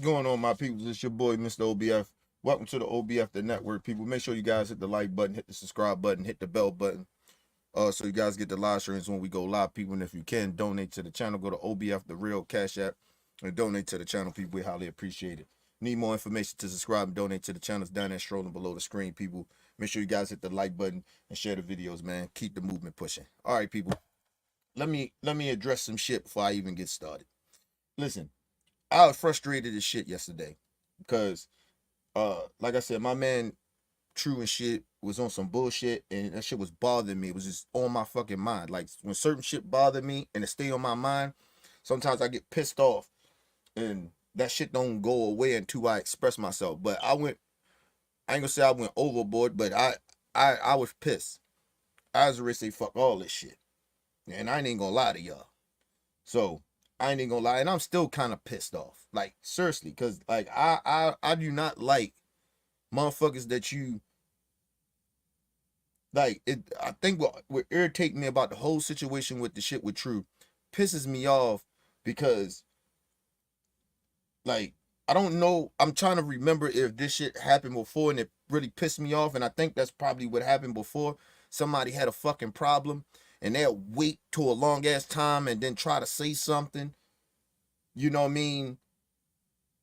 going on, my people? It's your boy, Mr. OBF. Welcome to the OBF, the network, people. Make sure you guys hit the like button, hit the subscribe button, hit the bell button, so you guys get the live streams when we go live, people. And if you can, donate to the channel. Go to OBF, the real Cash App, and donate to the channel, people. We highly appreciate it. Need more information to subscribe and donate to the channels down there, strolling below the screen, people. Make sure you guys hit the like button and share the videos, man. Keep the movement pushing. All right, people. Let me address some shit before I even get started. Listen, I was frustrated as shit yesterday because like I said, my man True and shit was on some bullshit and that shit was bothering me. It was just on my fucking mind. Like when certain shit bothered me and it stay on my mind, sometimes I get pissed off and that shit don't go away until I express myself. But I ain't gonna say I went overboard, but I was pissed. I was ready to say fuck all this shit. And I ain't gonna lie to y'all. So I ain't even gonna lie, and I'm still kind of pissed off. Like seriously, cause like I do not like motherfuckers that you like. It I think what irritating me about the whole situation with the shit with True pisses me off because like I don't know. I'm trying to remember if this shit happened before and it really pissed me off, and I think that's probably what happened before. Somebody had a fucking problem and they'll wait till a long ass time and then try to say something. You know what I mean?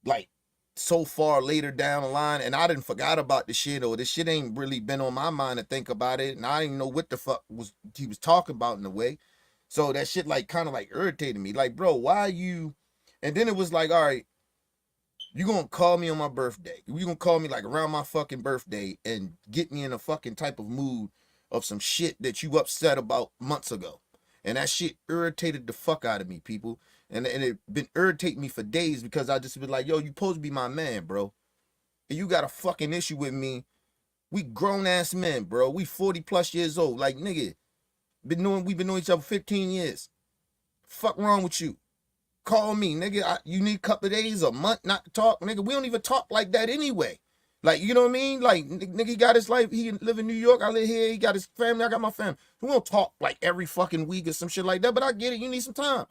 Like so far later down the line, and I didn't forgot about the shit, or this shit ain't really been on my mind to think about it, and I didn't know what the fuck was he was talking about in a way. So that shit like kind of like irritated me. Like, bro, why you? And then it was like, all right, you gonna call me on my birthday? You gonna call me like around my fucking birthday and get me in a fucking type of mood of some shit that you upset about months ago? And that shit irritated the fuck out of me, people. And it been irritating me for days because I just been like, yo, you supposed to be my man, bro. And you got a fucking issue with me. We grown ass men, bro. We 40 plus years old. Like, nigga, we've been knowing each other 15 years. Fuck wrong with you? Call me, nigga. You need a couple of days, a month not to talk, nigga. We don't even talk like that anyway. Like, you know what I mean? Like, nigga, he got his life. He live in New York. I live here. He got his family. I got my family. We don't talk like every fucking week or some shit like that, but I get it. You need some time.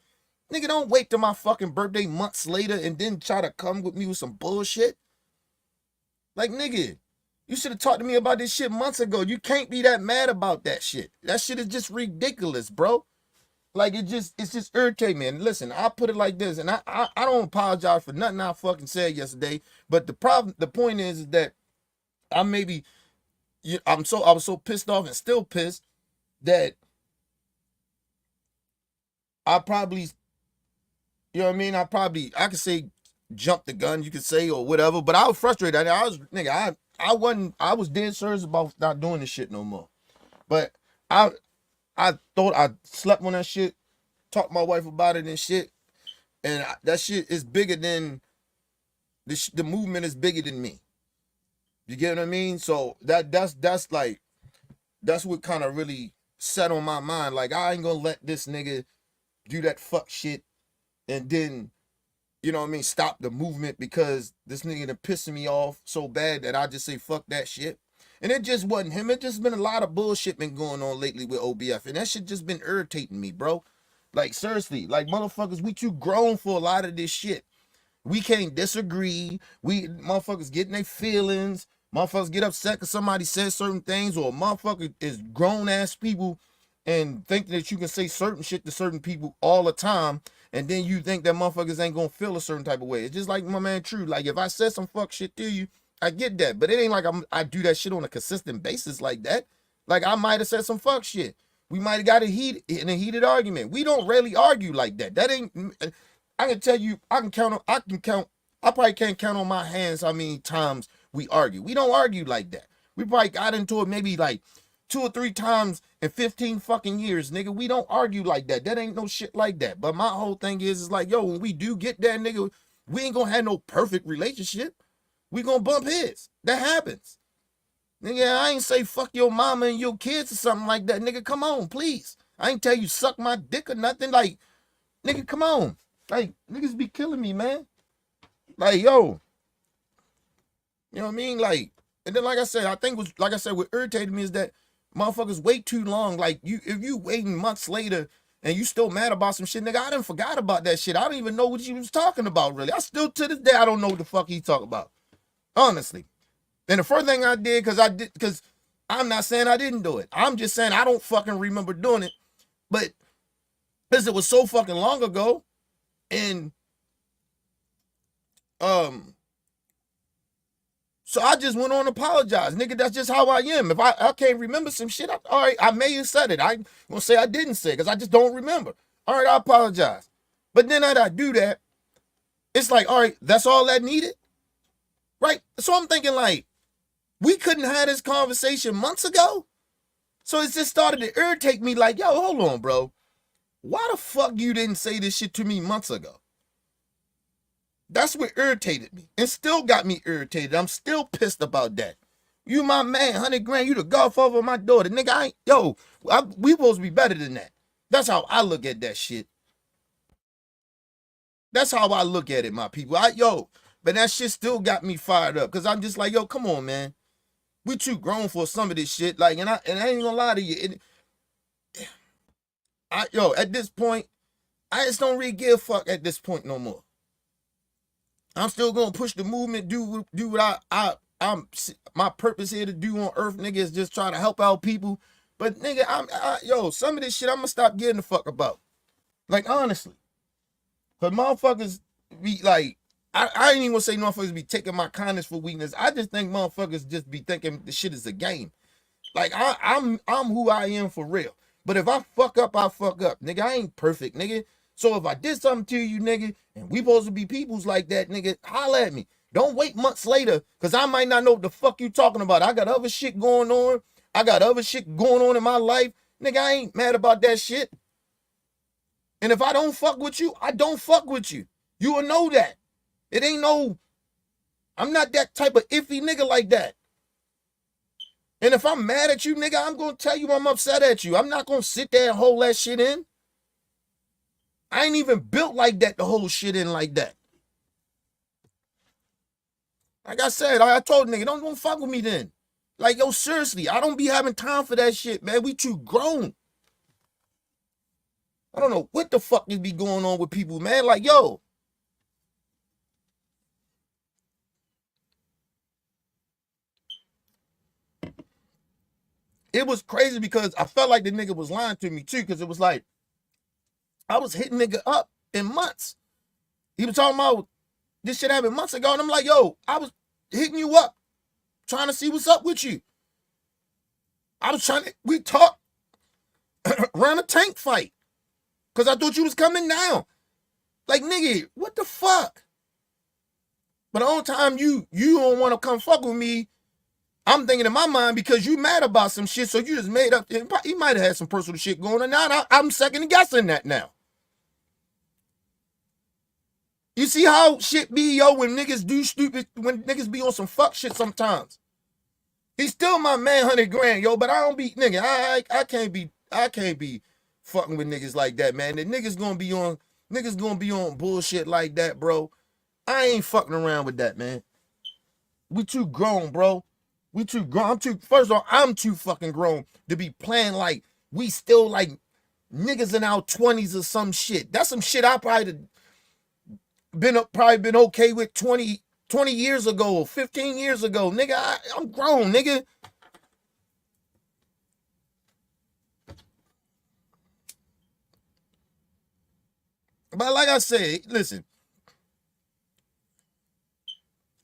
Nigga, don't wait till my fucking birthday months later and then try to come with me with some bullshit. Like, nigga, you should have talked to me about this shit months ago. You can't be that mad about that shit. That shit is just ridiculous, bro. Like, it's just irritating me. And listen, I put it like this, and I don't apologize for nothing I fucking said yesterday. But the point is that I maybe, I was so pissed off and still pissed that I probably, you know what I mean? I could say jump the gun, you could say, or whatever, but I was frustrated. I was, nigga, I was dead serious about not doing this shit no more. But I, I thought I slept on that shit, talked to my wife about it and shit, and that shit is bigger than, the movement is bigger than me. You get what I mean? So that's like, that's what kind of really set on my mind. Like, I ain't gonna let this nigga do that fuck shit and then, you know what I mean, stop the movement because this nigga done pissing me off so bad that I just say fuck that shit. And it just wasn't him. It just been a lot of bullshit been going on lately with OBF. And that shit just been irritating me, bro. Like, seriously, like, motherfuckers, we too grown for a lot of this shit. We can't disagree. We motherfuckers getting their feelings. Motherfuckers get upset because somebody says certain things, or a motherfucker is grown ass people and think that you can say certain shit to certain people all the time, and then you think that motherfuckers ain't gonna feel a certain type of way. It's just like my man True. Like, if I said some fuck shit to you, I get that, but it ain't like I do that shit on a consistent basis like that. Like, I might have said some fuck shit. We might have got in a heated argument. We don't really argue like that. That ain't. I can tell you. I can count. I probably can't count on my hands how many times we argue. We don't argue like that. We probably got into it maybe like 2 or 3 times in 15 fucking years, nigga. We don't argue like that. That ain't no shit like that. But my whole thing is like, yo, when we do get there, nigga, we ain't gonna have no perfect relationship. We gonna bump heads. That happens. Nigga, I ain't say fuck your mama and your kids or something like that. Nigga, come on, please. I ain't tell you suck my dick or nothing. Like, nigga, come on. Like, niggas be killing me, man. Like, yo. You know what I mean? Like, and then like I said, what irritated me is that motherfuckers wait too long. Like, if you waiting months later and you still mad about some shit, nigga, I done forgot about that shit. I don't even know what you was talking about, really. I still, to this day, I don't know what the fuck he talking about. Honestly. And the first thing I did, because I'm not saying I didn't do it. I'm just saying I don't fucking remember doing it. But because it was so fucking long ago, and so I just went on to apologize. Nigga, that's just how I am. If I can't remember some shit, all right, I may have said it. I ain't gonna say I didn't say it because I just don't remember. All right, I apologize. But then that I do that, it's like, all right, that's all that needed? Right? So I'm thinking like, we couldn't have this conversation months ago? So it just started to irritate me like, yo, hold on, bro. Why the fuck you didn't say this shit to me months ago? That's what irritated me and still got me irritated. I'm still pissed about that. You my man, 100 grand, you the godfather of my daughter. Nigga, we supposed to be better than that. That's how I look at that shit. That's how I look at it, my people. But that shit still got me fired up because I'm just like, yo, come on, man. We too grown for some of this shit. Like, and I ain't gonna lie to you. At this point, I just don't really give a fuck at this point no more. I'm still gonna push the movement, do what I'm my purpose here to do on earth, nigga, is just try to help out people. But nigga, some of this shit I'm gonna stop giving the fuck about. Like, honestly. Cause motherfuckers be like, I ain't even gonna say motherfuckers be taking my kindness for weakness. I just think motherfuckers just be thinking the shit is a game. Like, I'm who I am for real. But if I fuck up, I fuck up. Nigga, I ain't perfect, nigga. So if I did something to you, nigga, and we supposed to be peoples like that, nigga, holla at me. Don't wait months later, because I might not know what the fuck you talking about. I got other shit going on. I got other shit going on in my life. Nigga, I ain't mad about that shit. And if I don't fuck with you, I don't fuck with you. You will know that. It ain't I'm not that type of iffy nigga like that. And if I'm mad at you, nigga, I'm going to tell you I'm upset at you. I'm not going to sit there and hold that shit in. I ain't even built like that to hold shit in like that. Like I said, I told nigga, don't fuck with me then. Like, yo, seriously, I don't be having time for that shit, man. We too grown. I don't know what the fuck is be going on with people, man. Like, yo. It was crazy because I felt like the nigga was lying to me too, because it was like, I was hitting nigga up in months. He was talking about this shit happened months ago, and I'm like, yo, I was hitting you up, trying to see what's up with you. We talked around a tank fight, because I thought you was coming down. Like, nigga, what the fuck? But the only time you don't want to come fuck with me, I'm thinking in my mind, because you mad about some shit, so you just made up. He might have had some personal shit going on. Now I'm second guessing that now. You see how shit be, yo, when niggas do stupid, when niggas be on some fuck shit sometimes. He's still my man, 100 grand, yo, but I don't be, nigga, I can't be fucking with niggas like that, man. The niggas gonna be on bullshit like that, bro. I ain't fucking around with that, man. We too grown, bro. We too grown. First of all, I'm too fucking grown to be playing like we still like niggas in our 20s or some shit. That's some shit I probably been okay with 20 years ago, 15 years ago. Nigga, I'm grown, nigga. But like I said, listen,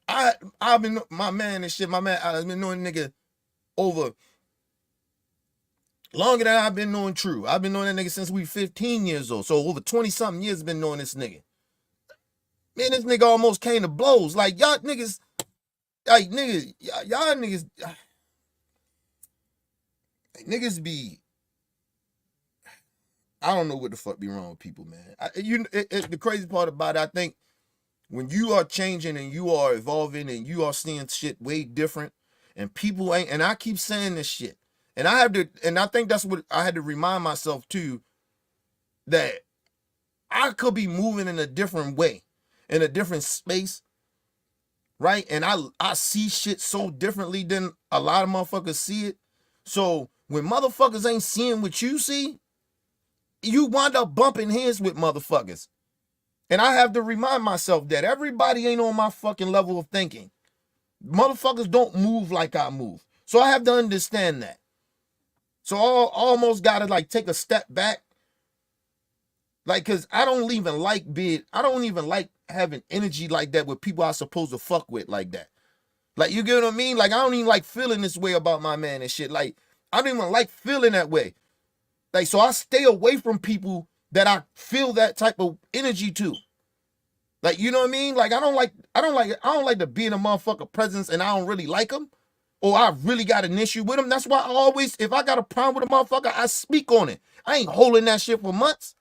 I've been my man and shit. I've been knowing nigga over longer than I've been knowing True. I've been knowing that nigga since we 15 years old. So over 20 something years been knowing this nigga. Man, this nigga almost came to blows. Like, y'all niggas, like, y'all niggas, niggas be, I don't know what the fuck be wrong with people, man. The crazy part about it, I think when you are changing and you are evolving and you are seeing shit way different, and people ain't, and I keep saying this shit, and I think that's what I had to remind myself too, that I could be moving in a different way, in a different space, right? And I see shit so differently than a lot of motherfuckers see it. So when motherfuckers ain't seeing what you see, you wind up bumping heads with motherfuckers. And I have to remind myself that everybody ain't on my fucking level of thinking. Motherfuckers don't move like I move. So I have to understand that. So I almost gotta like take a step back. Like, cause I don't even like having energy like that with people I supposed to fuck with like that. Like, you get what I mean? Like, I don't even like feeling this way about my man and shit. Like, I don't even like feeling that way. Like, so I stay away from people that I feel that type of energy to. Like, you know what I mean? Like, I don't like to be in a motherfucker presence and I don't really like them. Or I really got an issue with them. That's why I always, if I got a problem with a motherfucker, I speak on it. I ain't holding that shit for months.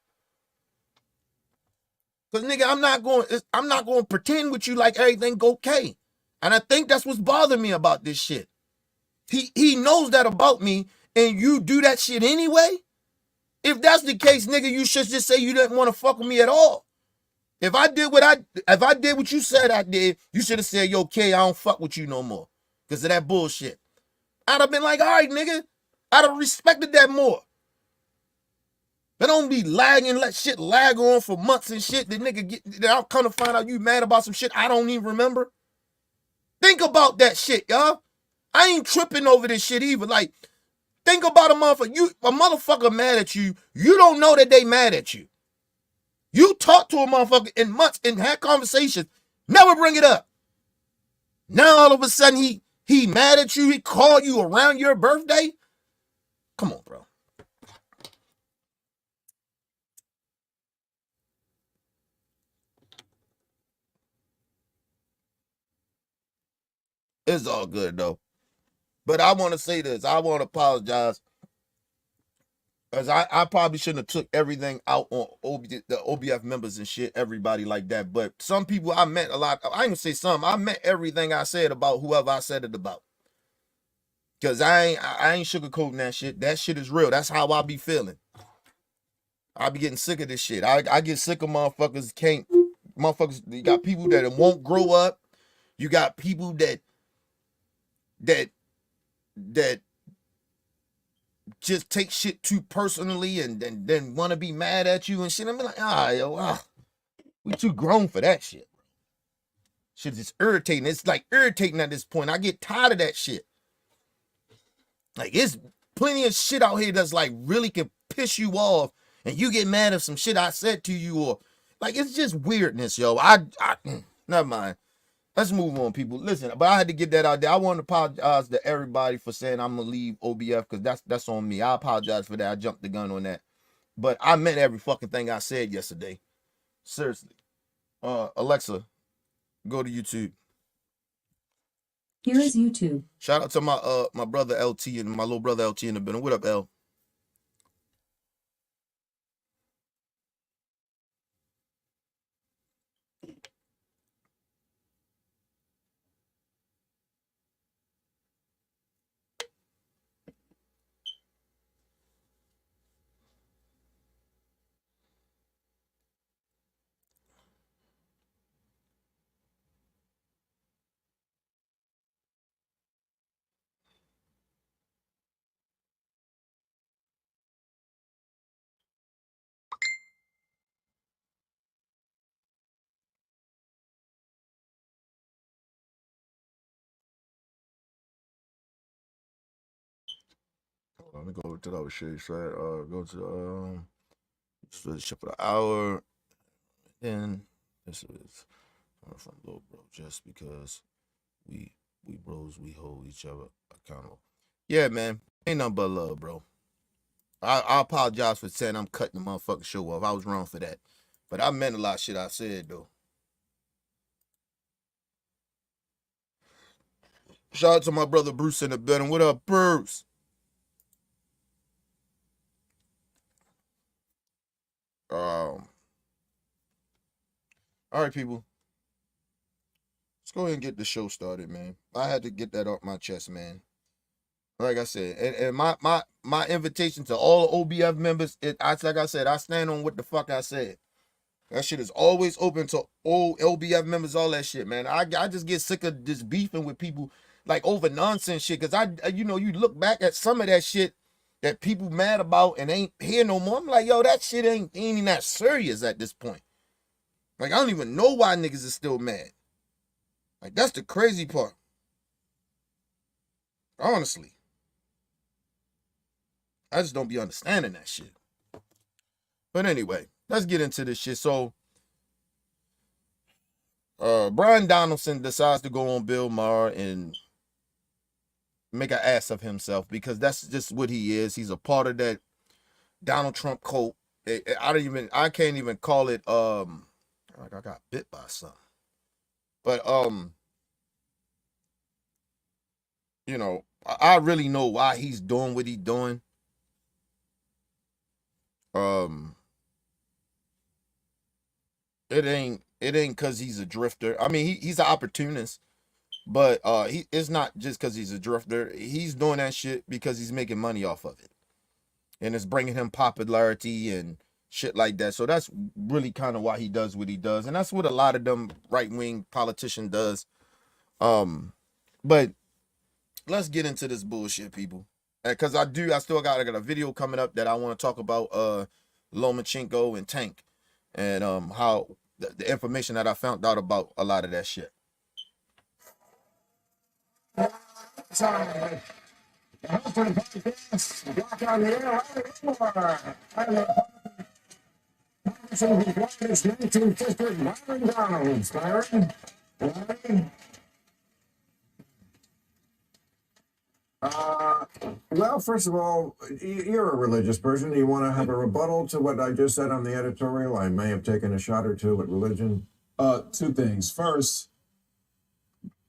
Cause nigga, I'm not going to pretend with you like everything okay. And I think that's what's bothering me about this shit. He knows that about me, and you do that shit anyway. If that's the case, nigga, you should just say you didn't want to fuck with me at all. If I did what you said I did, you should have said, yo, okay, I don't fuck with you no more. Because of that bullshit. I'd have been like, all right, nigga. I'd have respected that more. But don't be lagging, let shit lag on for months and shit. That I'll come to find out you mad about some shit I don't even remember. Think about that shit, y'all. I ain't tripping over this shit either. Like, think about a motherfucker mad at you. You don't know that they mad at you. You talk to a motherfucker in months and had conversations. Never bring it up. Now all of a sudden he mad at you. He called you around your birthday. Come on, bro. It's all good though. But I want to say this. I want to apologize. Because I probably shouldn't have took everything out on the OBF members and shit, everybody like that. But some people I meant a lot. I ain't gonna say some. I meant everything I said about whoever I said it about. Because I ain't sugarcoating that shit. That shit is real. That's how I be feeling. I be getting sick of this shit. I get sick of motherfuckers you got people that won't grow up. You got people that just take shit too personally and then want to be mad at you and shit. I'm like, we too grown for that shit. Shit is irritating. It's like irritating at this point. I get tired of that shit. Like, it's plenty of shit out here that's like really can piss you off and you get mad at some shit I said to you, or like, it's just weirdness, yo. Never mind. Let's move on, people. Listen, but I had to get that out there. I want to apologize to everybody for saying I'm gonna leave OBF because that's on me. I apologize for that. I jumped the gun on that. But I meant every fucking thing I said yesterday. Seriously. Alexa, go to YouTube. Here is YouTube. Shout out to my brother LT and my little brother LT in the building. What up, L? Let me go to the other shit. Go to shit for the hour. Then this is from Little Bro, just because we bros, we hold each other accountable. Yeah, man. Ain't nothing but love, bro. I apologize for saying I'm cutting the motherfucking show off. I was wrong for that. But I meant a lot of shit I said though. Shout out to my brother Bruce in the building. What up, Bruce? All right, people. Let's go ahead and get the show started, man. I had to get that off my chest, man. Like I said, and my invitation to all OBF members, like I said, I stand on what the fuck I said. That shit is always open to all LBF members, all that shit, man. I just get sick of just beefing with people like over nonsense shit. Cause you look back at some of that shit that people mad about and ain't here no more. I'm like, yo, that shit ain't even that serious at this point. Like, I don't even know why niggas is still mad. Like, that's the crazy part. Honestly. I just don't be understanding that shit. But anyway, let's get into this shit. So, Brian Donaldson decides to go on Bill Maher and make an ass of himself because that's just what he is. He's a part of that Donald Trump cult. I can't even call it like I got bit by something. But you know, I really know why he's doing what he's doing. It ain't cause he's a drifter. I mean, he's an opportunist, but it's not just cause he's a drifter. He's doing that shit because he's making money off of it, and it's bringing him popularity and shit like that. So that's really kind of why he does what he does, and that's what a lot of them right wing politician does. But let's get into this bullshit, people, because I got a video coming up that I want to talk about Lomachenko and Tank, and how the information that I found out about a lot of that shit. Well, first of all, you're a religious person. You want to have a rebuttal to what I just said on the editorial? I may have taken a shot or two at religion. Two things. First,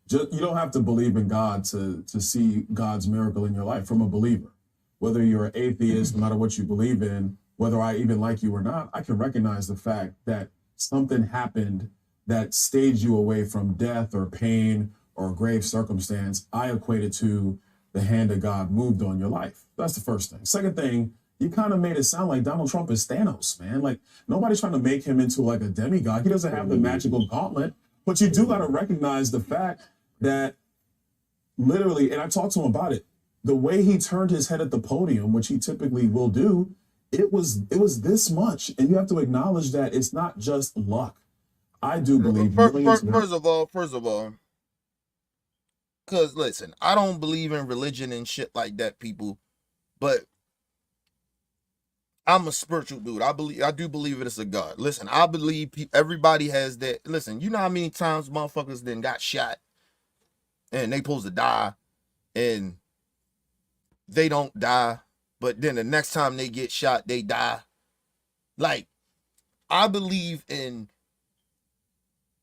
you don't have to believe in God to see God's miracle in your life from a believer. Whether you're an atheist, no matter what you believe in, whether I even like you or not, I can recognize the fact that something happened that stayed you away from death or pain or a grave circumstance. I equate it to the hand of God moved on your life. That's the first thing. Second thing, you kind of made it sound like Donald Trump is Thanos, man. Like, nobody's trying to make him into like a demigod. He doesn't have the magical gauntlet, but you do got to recognize the fact that literally, and I talked to him about it, the way he turned his head at the podium, which he typically will do, it was this much. And you have to acknowledge that it's not just luck. I do believe First of all, because listen, I don't believe in religion and shit like that, people, but I'm a spiritual dude. I do believe it's a God. Listen, I believe everybody has that. Listen, you know how many times motherfuckers then got shot and they supposed to die and they don't die, but then the next time they get shot, they die. Like, I believe in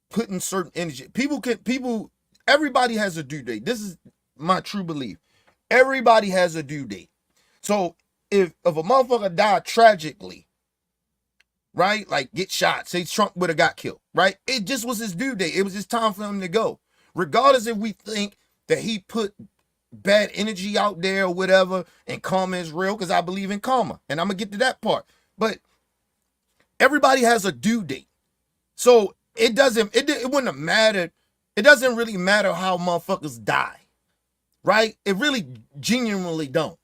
putting certain energy. Everybody has a due date. This is my true belief. Everybody has a due date. So if a motherfucker died tragically, right? Like get shot, say Trump would have got killed, right? It just was his due date. It was his time for him to go. Regardless if we think that he put bad energy out there or whatever, and karma is real, because I believe in karma. And I'm gonna get to that part. But everybody has a due date. So it wouldn't have mattered. It doesn't really matter how motherfuckers die, right? It really genuinely don't,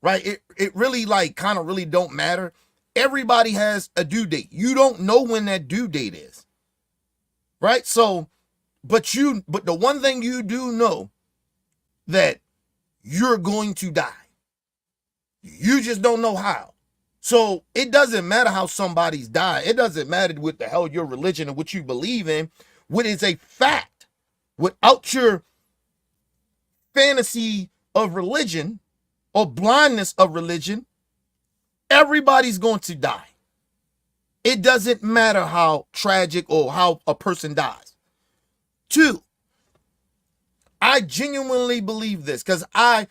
right? It really like kind of really don't matter. Everybody has a due date. You don't know when that due date is, right? So, but the one thing you do know, that you're going to die. You just don't know how. So it doesn't matter how somebody's died. It doesn't matter what the hell your religion and what you believe in. What is a fact, without your fantasy of religion or blindness of religion, everybody's going to die. It doesn't matter how tragic or how a person dies. 2, I genuinely believe this because I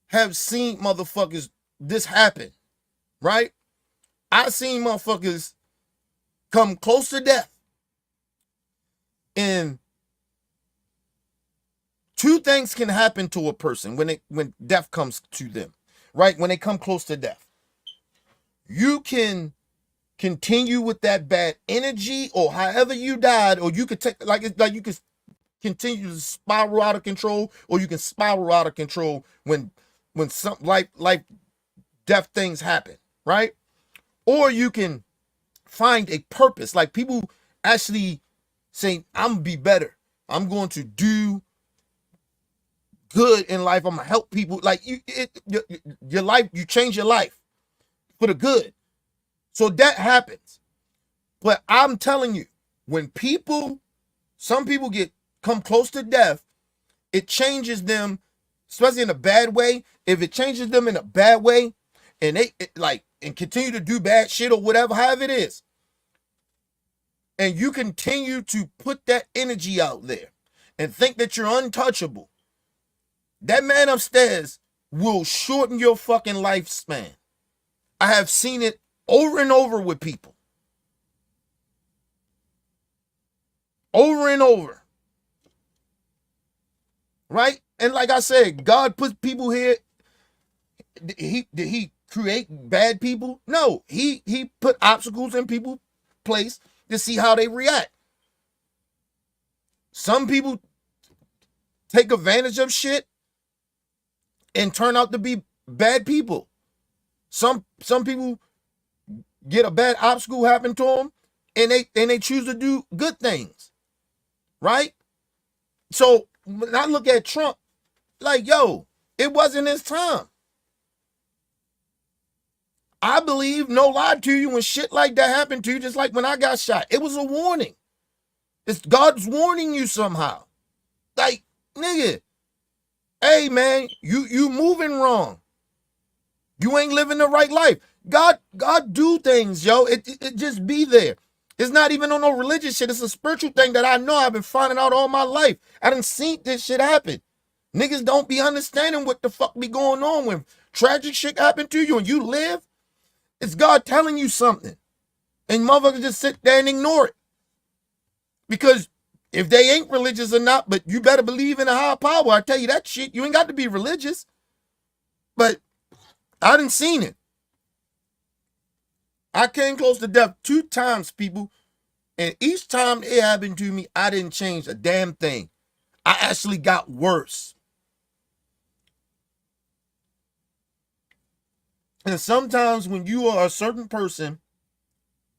have seen motherfuckers this happen, right? I've seen motherfuckers come close to death. And 2 things can happen to a person when death comes to them, right? When they come close to death. You can continue with that bad energy, or however you died, or you could take like you could continue to spiral out of control, or you can spiral out of control when when some life death things happen, right? Or you can find a purpose. Like people actually saying, I'm gonna be better. I'm going to do good in life. I'm gonna help people. Like your life, you change your life for the good. So that happens. But I'm telling you, when some people come close to death, it changes them, especially in a bad way. If it changes them in a bad way, and and continue to do bad shit or whatever, however it is, and you continue to put that energy out there and think that you're untouchable, that man upstairs will shorten your fucking lifespan. I have seen it over and over with people. Over and over. Right? And like I said, God put people here. Did he create bad people? No. He put obstacles in people's place to see how they react. Some people take advantage of shit and turn out to be bad people. Some people get a bad obstacle happen to them and they choose to do good things. Right? So when I look at Trump, like, yo, it wasn't his time. I believe, no lie to you, when shit like that happened to you, just like when I got shot, it was a warning. It's God's warning you somehow. Like, nigga, hey man, you moving wrong. You ain't living the right life. God do things, yo. It just be there. It's not even on no religious shit. It's a spiritual thing that I know I've been finding out all my life. I done seen this shit happen. Niggas don't be understanding what the fuck be going on when tragic shit happen to you and you live. It's God telling you something. And motherfuckers just sit there and ignore it. Because if they ain't religious or not, but you better believe in a higher power. I tell you that shit. You ain't got to be religious. But I done seen it. I came close to death 2 times, people. And each time it happened to me, I didn't change a damn thing. I actually got worse. And sometimes when you are a certain person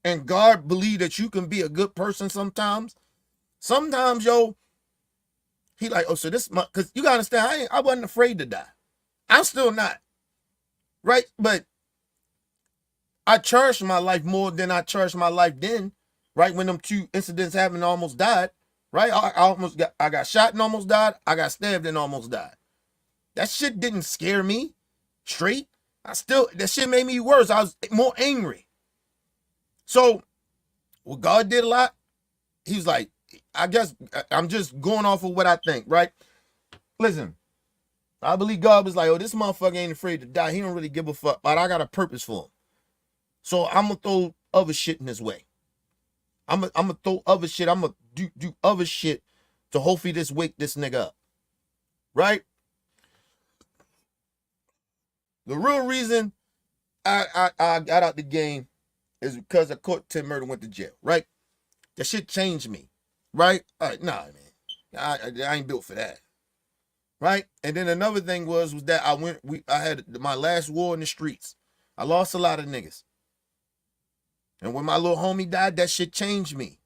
and God believe that you can be a good person sometimes, yo, he like, oh, so this, because you gotta understand, I wasn't afraid to die. I'm still not. Right? But I cherished my life more than I cherished my life then. Right? When them 2 incidents happened, I almost died. Right? I got shot and almost died. I got stabbed and almost died. That shit didn't scare me straight. That shit made me worse. I was more angry. So, what God did a lot, he was like, I guess I'm just going off of what I think, right? Listen, I believe God was like, oh, this motherfucker ain't afraid to die. He don't really give a fuck, but I got a purpose for him. So I'm going to throw other shit in his way. I'm going to throw other shit. I'm going to do other shit to hopefully just wake this nigga up. Right? The real reason I got out the game is because I caught Tim Murder, went to jail, right? That shit changed me, right? Nah, man, I ain't built for that, right? And then another thing was that I had my last war in the streets. I lost a lot of niggas, and when my little homie died, that shit changed me.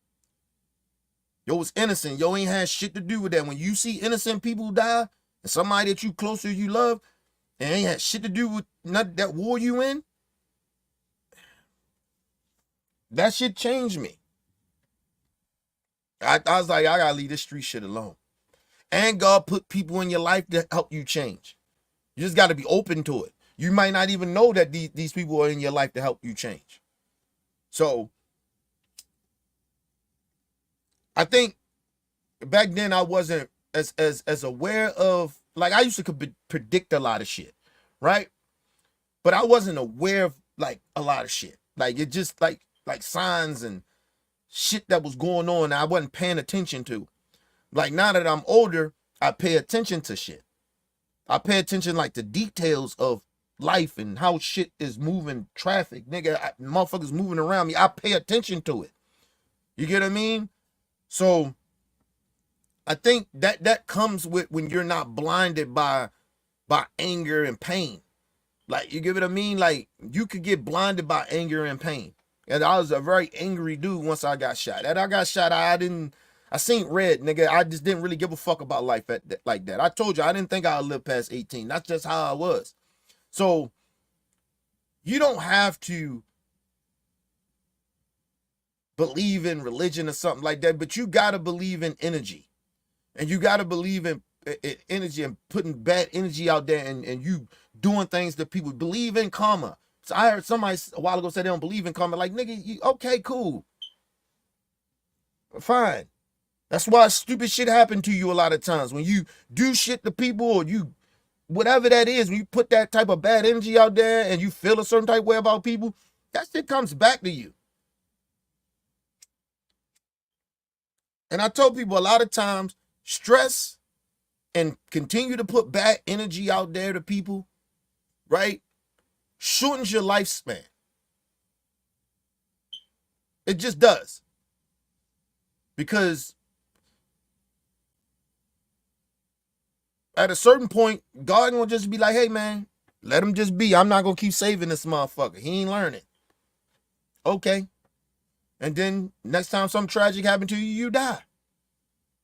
Yo was innocent. Yo ain't had shit to do with that. When you see innocent people die, and somebody that you closer you love, and ain't had shit to do with nothing, that war you in, that shit changed me. I was like, I gotta leave this street shit alone. And God put people in your life to help you change. You just gotta be open to it. You might not even know that these people are in your life to help you change. So I think back then I wasn't as aware of, like, I used to predict a lot of shit, right? But I wasn't aware of like a lot of shit. Like it just like signs and shit that was going on I wasn't paying attention to. Like now that I'm older, I pay attention to shit. I pay attention like the details of life and how shit is moving, traffic, nigga, motherfuckers moving around me. I pay attention to it. You get what I mean? So I think that comes with when you're not blinded by by anger and pain. Like, you get what I mean? Like, you could get blinded by anger and pain. And I was a very angry dude once I got shot. And I got shot, I seen red, nigga. I just didn't really give a fuck about life like that. I told you, I didn't think I'd live past 18. That's just how I was. So, you don't have to believe in religion or something like that, but you got to believe in energy. And you got to believe in energy and putting bad energy out there, and you doing things that people believe in karma. So I heard somebody a while ago say they don't believe in karma. Like, nigga, okay, cool. Fine. That's why stupid shit happen to you a lot of times. When you do shit to people, or you, whatever that is, when you put that type of bad energy out there and you feel a certain type of way about people, that shit comes back to you. And I told people a lot of times, stress and continue to put bad energy out there to people, right, shortens your lifespan. It just does. Because at a certain point, God gonna just be like, hey, man, let him just be. I'm not gonna keep saving this motherfucker. He ain't learning. Okay. And then next time something tragic happened to you, you die.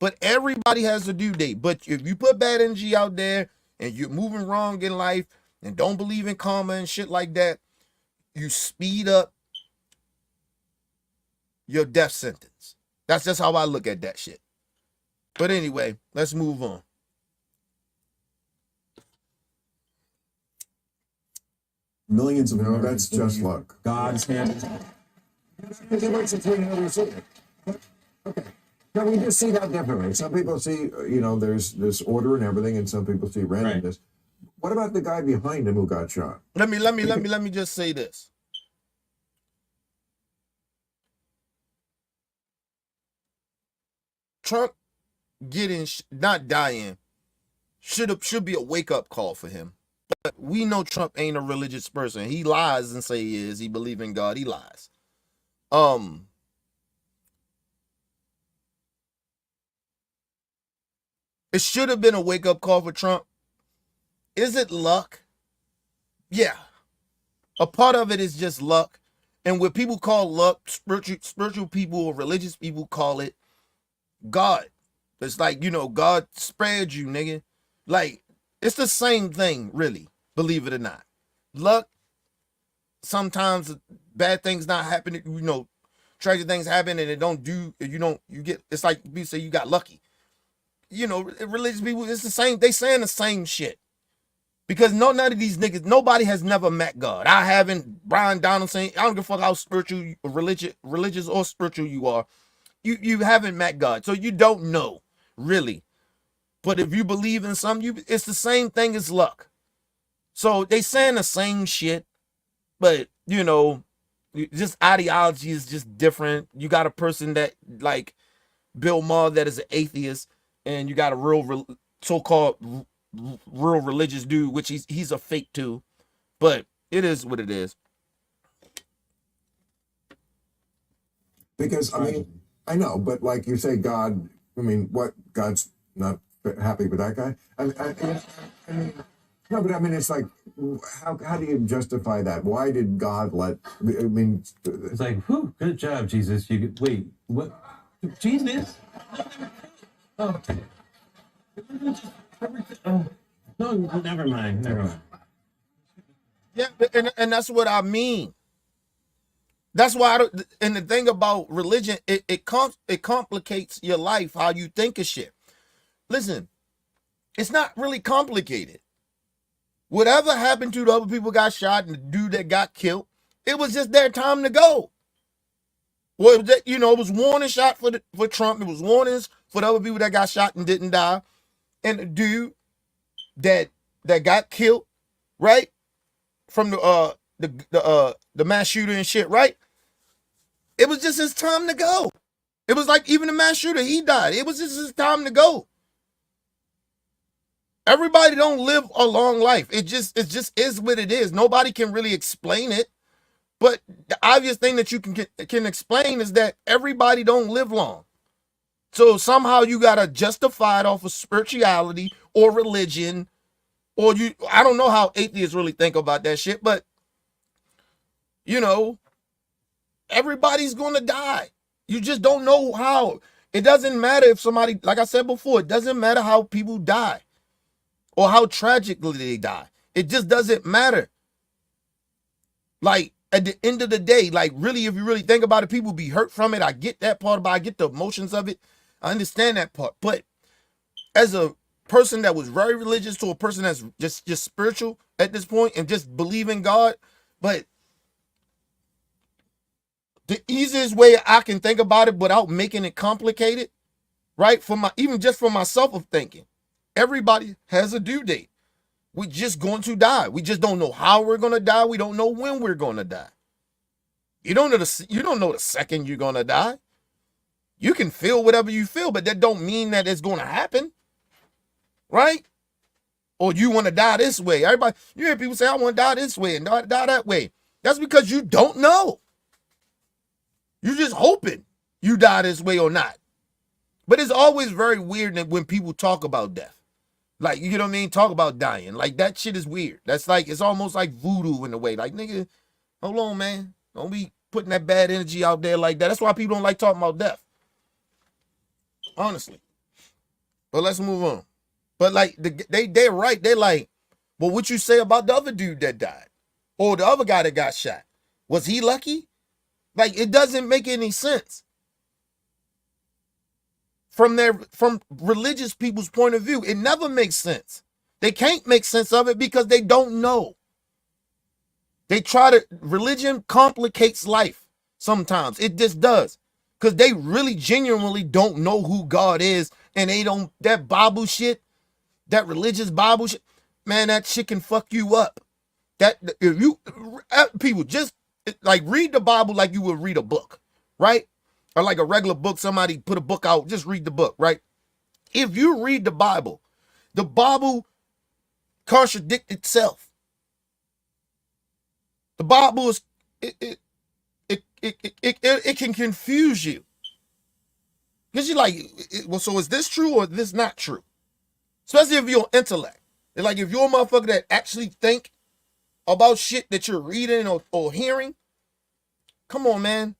But everybody has a due date. But if you put bad energy out there and you're moving wrong in life and don't believe in karma and shit like that, you speed up your death sentence. That's just how I look at that shit. But anyway, let's move on. Millions of No, Americans that's just believe luck. God's hand. There's a difference between how we see it. Okay. Now we just see that differently. Some people see, there's this order and everything, and some people see randomness. What about the guy behind him who got shot? Let me just say this. Trump not dying should be a wake-up call for him. But we know Trump ain't a religious person. He lies and say he is. He believe in God. He lies. It should have been a wake-up call for Trump. Is it luck? Yeah. A part of it is just luck. And what people call luck, spiritual people or religious people call it God. It's like, God spared you, nigga. Like, it's the same thing, really, believe it or not. Luck, sometimes bad things not happen, tragic things happen and it's like people say you got lucky. Religious people, it's the same, they saying the same shit. Because none of these niggas, nobody has never met God. I haven't. Brian Donaldson, I don't give a fuck how spiritual, religious or spiritual you are. You haven't met God, so you don't know, really. But if you believe in something, it's the same thing as luck. So they saying the same shit, but just ideology is just different. You got a person that like Bill Maher that is an atheist, and you got a real so-called real religious dude, which he's a fake too. But it is what it is. Because I know, but like you say, God. What God's not happy with that guy? No, but it's like, how do you justify that? Why did God let? It's like, whew, good job, Jesus. Wait, what? Jesus? Oh. No, never mind. Yeah, and that's what I mean. That's why, and the thing about religion, it complicates your life, how you think of shit. Listen, it's not really complicated. Whatever happened to the other people got shot and the dude that got killed, it was just their time to go. Well, it was warning shot for Trump. It was warnings for the other people that got shot and didn't die. And the dude that got killed, right, from the mass shooter and shit, right? It was just his time to go. It was like even the mass shooter, he died. It was just his time to go. Everybody don't live a long life. It just is what it is. Nobody can really explain it. But the obvious thing that you can explain is that everybody don't live long. So somehow you gotta justify it off of spirituality or religion Or I don't know how atheists really think about that shit, but you know, everybody's gonna die. You just don't know how. It doesn't matter if somebody, like I said before, it doesn't matter how people die or how tragically they die. It just doesn't matter. Like at the end of the day, like really, if you really think about it, people be hurt from it. I get that part about it. I get the emotions of it. I understand that part. But as a person that was very religious to a person that's just spiritual at this point and just believe in God, but the easiest way I can think about it without making it complicated, right? Even just for myself of thinking, everybody has a due date. We're just going to die. We just don't know how we're going to die. We don't know when we're going to die. You don't know the second you're going to die. You can feel whatever you feel, but that don't mean that it's going to happen, right? Or you want to die this way. Everybody, you hear people say, I want to die this way and die that way. That's because you don't know. You're just hoping you die this way or not. But it's always very weird when people talk about death. Like, you know what I mean? Talk about dying. Like, that shit is weird. That's like, it's almost like voodoo in a way. Like, nigga, hold on, man. Don't be putting that bad energy out there like that. That's why people don't like talking about death. Honestly. But let's move on. But like, they're right. They're like, well, what you say about the other dude that died? Or the other guy that got shot? Was he lucky? Like, it doesn't make any sense. From religious people's point of view, it never makes sense. They can't make sense of it because they don't know. Religion complicates life sometimes. It just does. Because they really genuinely don't know who God is. And that Bible shit, that religious Bible shit, man, that shit can fuck you up. People just like read the Bible like you would read a book, right? Or like a regular book, somebody put a book out, just read the book, right? If you read the Bible contradicts itself. The Bible is it can confuse you. Because you're like, well, so is this true or is this not true? Especially if you're intellect. Like if you're a motherfucker that actually think about shit that you're reading or hearing, come on, man.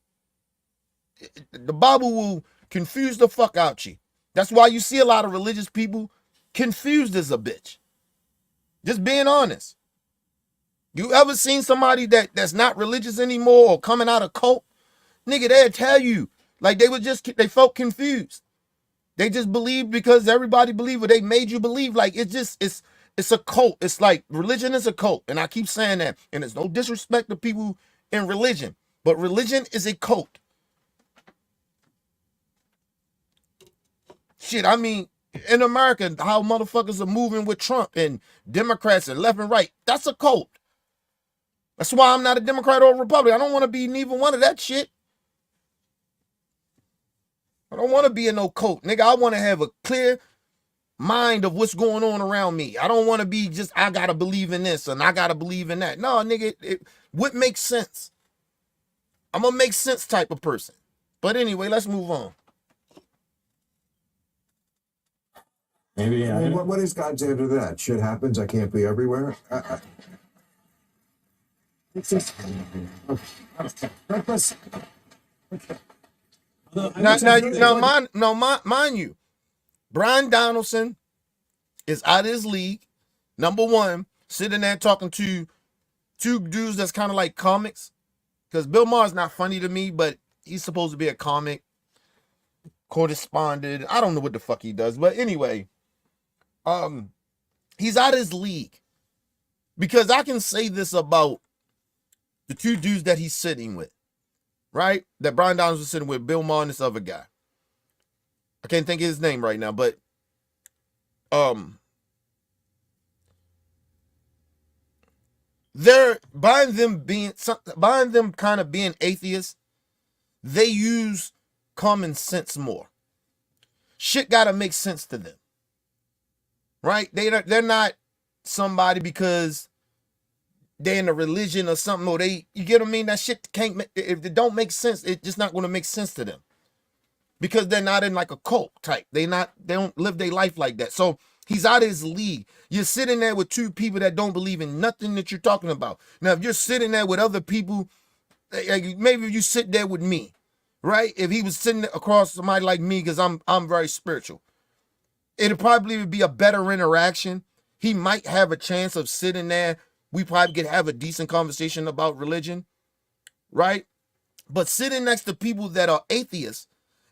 The Bible will confuse the fuck out you. That's why you see a lot of religious people confused as a bitch. Just being honest. You ever seen somebody that's not religious anymore or coming out of cult? Nigga, they'll tell you. Like they felt confused. They just believed because everybody believed what they made you believe. Like it's a cult. It's like religion is a cult. And I keep saying that. And there's no disrespect to people in religion. But religion is a cult. Shit, I mean, in America, how motherfuckers are moving with Trump and Democrats and left and right, that's a cult. That's why I'm not a Democrat or a Republican. I don't want to be neither one of that shit. I don't want to be in no cult. Nigga, I want to have a clear mind of what's going on around me. I don't want to be just, I got to believe in this and I got to believe in that. No, nigga, what makes sense? I'm a make sense type of person. But anyway, let's move on. Maybe I mean, what is God's answer to that? Shit happens. I can't be everywhere. It's just. Mind you, Brian Donaldson is out of his league. Number one, sitting there talking to two dudes that's kind of like comics. Because Bill Maher's not funny to me, but he's supposed to be a comic correspondent. I don't know what the fuck he does, but anyway, he's out of his league. Because I can say this about the two dudes that he's sitting with, right? That Brian Donaldson was sitting with, Bill Maher and this other guy. I can't think of his name right now, but they're buying them kind of being atheists. They use common sense more. Shit gotta make sense to them, right? They're not somebody because they're in a religion or something, or you get what I mean? That shit can't, if it don't make sense, it's just not going to make sense to them because they're not in like a cult type. They don't live their life like that. So He's out of his league. You're sitting there with two people that don't believe in nothing that you're talking about. Now, if you're sitting there with other people, like maybe if you sit there with me, right? If he was sitting across somebody like me, because I'm very spiritual, it'd probably be a better interaction. He might have a chance of sitting there. We probably could have a decent conversation about religion, right? But sitting next to people that are atheists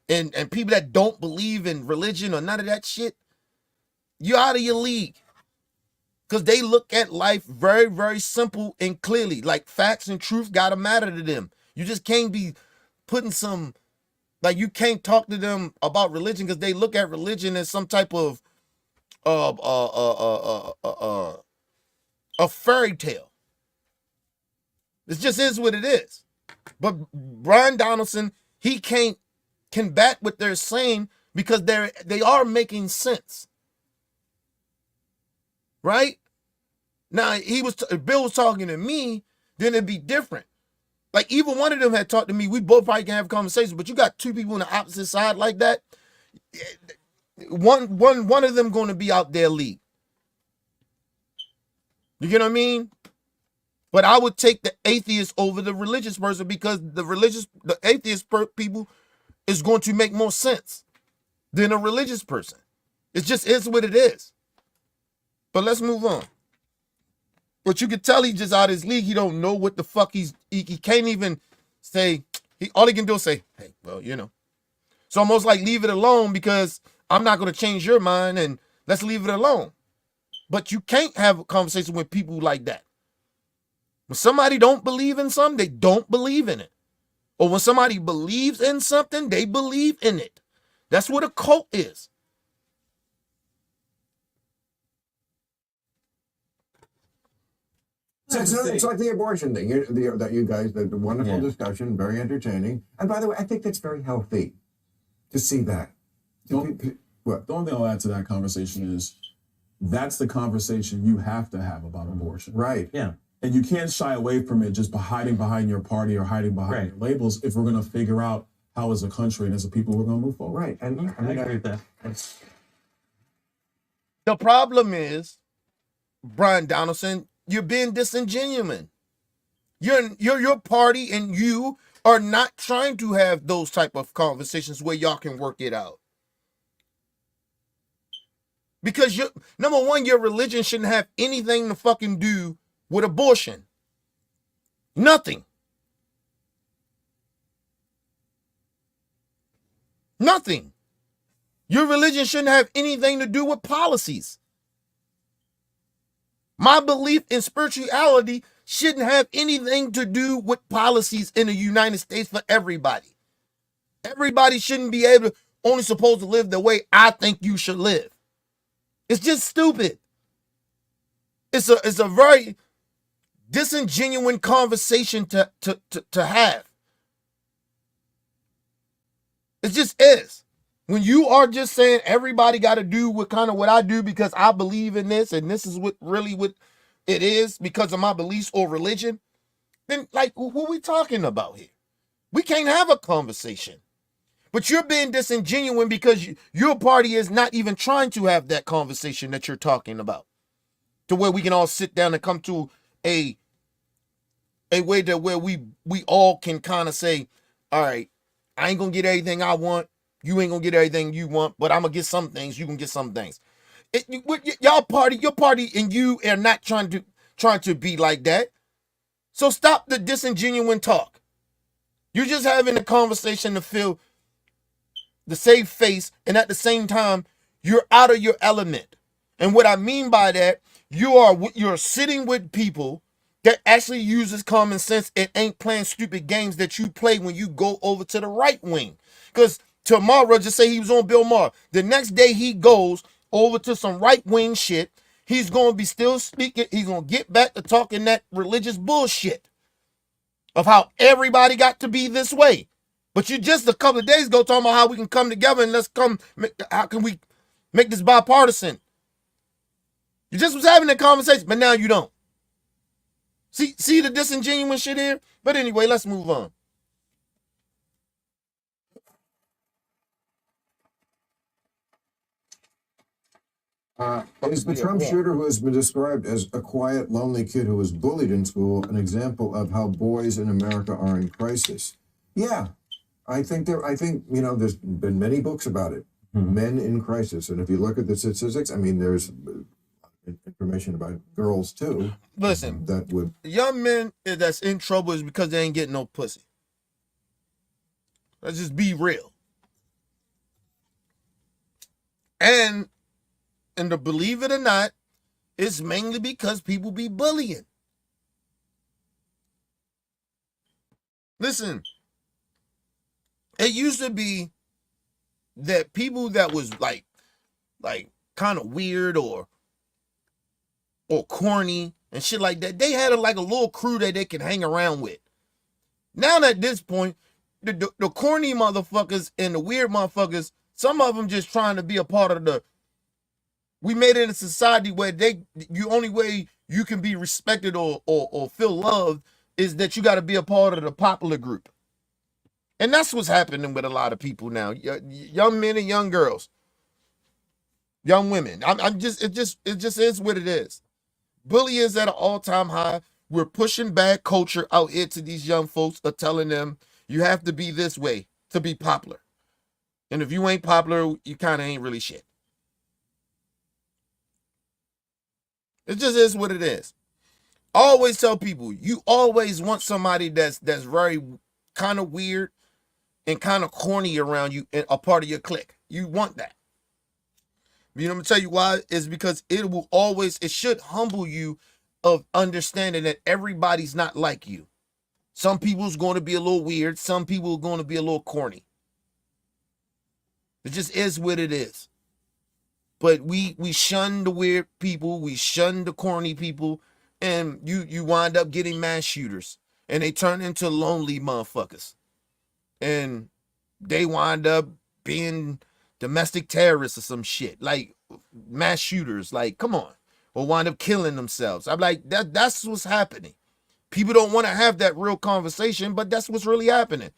and people that don't believe in religion or none of that shit, you're out of your league. Because they look at life very, very simple and clearly. Like facts and truth gotta matter to them. You just can't be putting some, like you can't talk to them about religion because they look at religion as some type of a fairy tale. It just is what it is. But Brian Donaldson, he can't combat what they're saying because they are making sense. Right? Now, if Bill was talking to me, then it'd be different. Like, either one of them had talked to me, we both probably can have conversations, but you got two people on the opposite side like that, one of them going to be out their league. You get what I mean? But I would take the atheist over the religious person because the atheist people is going to make more sense than a religious person. It just is what it is. But let's move on. But you can tell he's just out of his league. He don't know what the fuck he can't even say. All he can do is say, hey, well, you know. So almost like leave it alone because I'm not going to change your mind and let's leave it alone. But you can't have a conversation with people like that. When somebody don't believe in something, they don't believe in it. Or when somebody believes in something, they believe in it. That's what a cult is. It's like the abortion thing that you guys, the wonderful discussion, very entertaining. And by the way, I think that's very healthy to see that. What? The only thing I'll add to that conversation is that's the conversation you have to have about abortion. Right. Yeah. And you can't shy away from it just by hiding behind your party or hiding behind your labels if we're going to figure out how as a country and as a people we're going to move forward. Right. And I agree with that. The problem is, Brian Donaldson, you're being disingenuous. Your party and you are not trying to have those type of conversations where y'all can work it out. Because number one, your religion shouldn't have anything to fucking do with abortion. Nothing. Nothing. Your religion shouldn't have anything to do with policies. My belief in spirituality shouldn't have anything to do with policies in the United States for everybody. Everybody shouldn't be only supposed to live the way I think you should live. It's just stupid. It's a very disingenuous conversation to have. It just is. When you are just saying everybody got to do what I do because I believe in this and this is what it is because of my beliefs or religion, then like what are we talking about here? We can't have a conversation. But you're being disingenuous because your party is not even trying to have that conversation that you're talking about. To where we can all sit down and come to a way that where we all can kind of say, all right, I ain't gonna get everything I want. You ain't gonna get everything you want, but I'm gonna get some things. You can get some things. Your party and you are not trying to be like that. So stop the disingenuous talk. You're just having a conversation to feel the save face, and at the same time, you're out of your element. And what I mean by that, you're sitting with people that actually uses common sense and ain't playing stupid games that you play when you go over to the right wing. Because tomorrow, just say he was on Bill Maher. The next day he goes over to some right wing shit. He's going to be still speaking. He's going to get back to talking that religious bullshit of how everybody got to be this way. But you just a couple of days ago talking about how we can come together and how can we make this bipartisan? You just was having that conversation, but now you don't. See the disingenuous shit here? But anyway, let's move on. Is the Trump shooter who has been described as a quiet, lonely kid who was bullied in school an example of how boys in America are in crisis? Yeah, I think there's been many books about it. Men in crisis, and if you look at the statistics, I mean, there's information about girls too. Listen, that would young men that's in trouble is because they ain't getting no pussy. Let's just be real. And to believe it or not, it's mainly because people be bullying. Listen, it used to be that people that was like kind of weird or corny and shit like that, they had like a little crew that they can hang around with. Now at this point, the corny motherfuckers and the weird motherfuckers, some of them just trying to be a part of the. We made it in a society where only way you can be respected or feel loved is that you got to be a part of the popular group. And that's what's happening with a lot of people now. Young men and young girls. Young women. It just is what it is. Bullying is at an all-time high. We're pushing bad culture out here to these young folks, are telling them you have to be this way to be popular. And if you ain't popular, you kind of ain't really shit. It just is what it is. I always tell people, you always want somebody that's very kind of weird and kind of corny around you and a part of your clique. You want that. You know, I'm gonna tell you why. It's because it should humble you of understanding that everybody's not like you. Some people's going to be a little weird. Some people are going to be a little corny. It just is what it is. But we shun the weird people. We shun the corny people. And you wind up getting mass shooters. And they turn into lonely motherfuckers. And they wind up being domestic terrorists or some shit. Like mass shooters. Like, come on. Or wind up killing themselves. I'm like, that's what's happening. People don't want to have that real conversation, but that's what's really happening.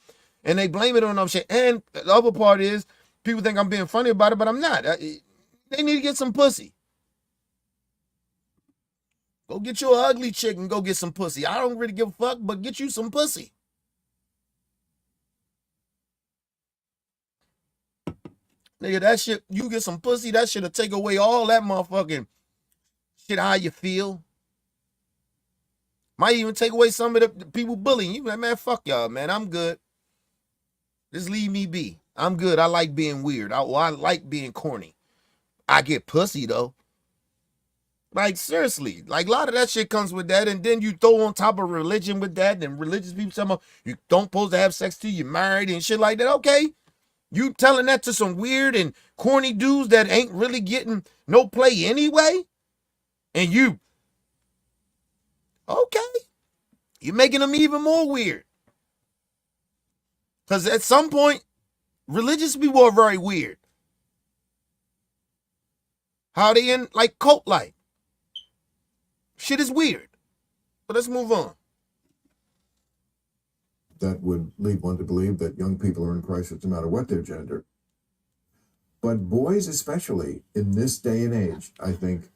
And they blame it on other shit. And the other part is, people think I'm being funny about it, but I'm not. They need to get some pussy. Go get you an ugly chick and go get some pussy. I don't really give a fuck, but get you some pussy. Nigga, that shit, you get some pussy, that shit'll take away all that motherfucking shit, how you feel. Might even take away some of the people bullying you. Like, man, fuck y'all, man. I'm good. Just leave me be. I'm good. I like being weird. I like being corny. I get pussy, though. Like, seriously. Like, a lot of that shit comes with that. And then you throw on top of religion with that. And religious people tell me you don't supposed to have sex till you're married and shit like that. Okay. You telling that to some weird and corny dudes that ain't really getting no play anyway? And you... Okay. You're making them even more weird. Because at some point, religious people are very weird. How they in, like, cult life. Shit is weird. But let's move on. that would lead one to believe that young people are in crisis no matter what their gender. But boys, especially in this day and age, I think,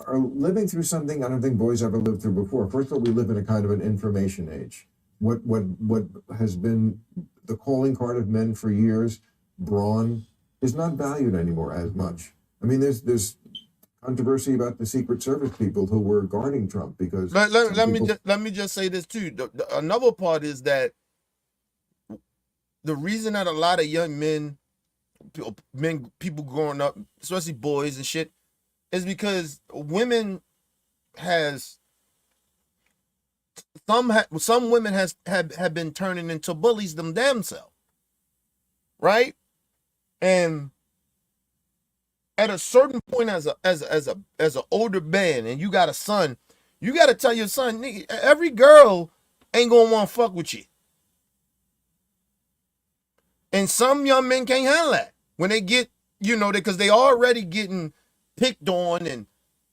are living through something I don't think boys ever lived through before. First of all, we live in a kind of an information age. What has been the calling card of men for years, brawn, is not valued anymore as much. I mean, there's controversy about the Secret Service people who were guarding Trump because let me just say this too. Another part is that the reason that a lot of young men, people growing up, especially boys and shit, is because women has some women have been turning into bullies them damn self, right? And at a certain point, as a older man, and you got a son, you got to tell your son, nigga, every girl ain't gonna want to fuck with you. And some young men can't handle that when they get, because they already getting picked on and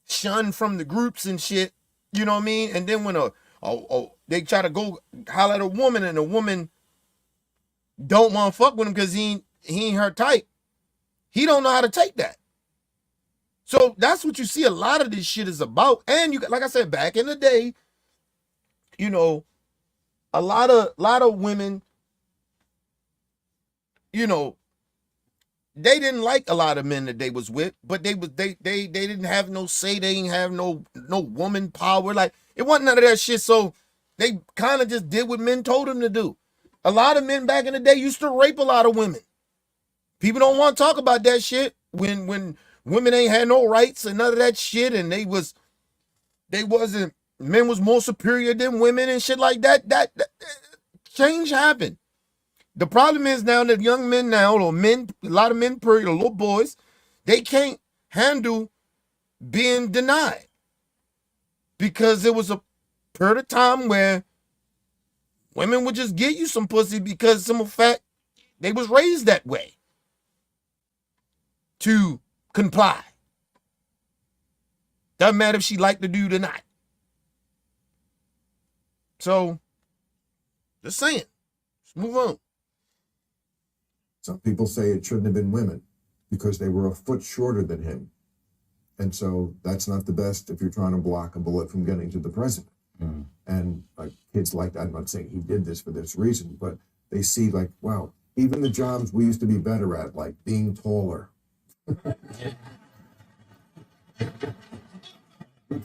shunned from the groups and shit. You know what I mean? And then when they try to go holler at a woman and a woman don't want to fuck with him because he ain't her type, he don't know how to take that. So that's what you see a lot of this shit is about. And you, like I said, back in the day, you know, a lot of women, you know, they didn't like a lot of men that they was with, but they didn't have no say, they didn't have no woman power. Like, it wasn't none of that shit. So they kind of just did what men told them to do. A lot of men back in the day used to rape a lot of women. People don't want to talk about that shit when women ain't had no rights and none of that shit, and men was more superior than women and shit like that. That change happened. The problem is now that young men now, or men, a lot of men, period, or little boys, they can't handle being denied. Because there was a period of time where women would just give you some pussy because some fact they was raised that way to comply. Doesn't matter if she liked the dude or not. So, just saying. Let's move on. Some people say it shouldn't have been women because they were a foot shorter than him. And so that's not the best if you're trying to block a bullet from getting to the president. Mm. And like kids like that, I'm not saying he did this for this reason, but they see like, wow, even the jobs we used to be better at, like being taller. We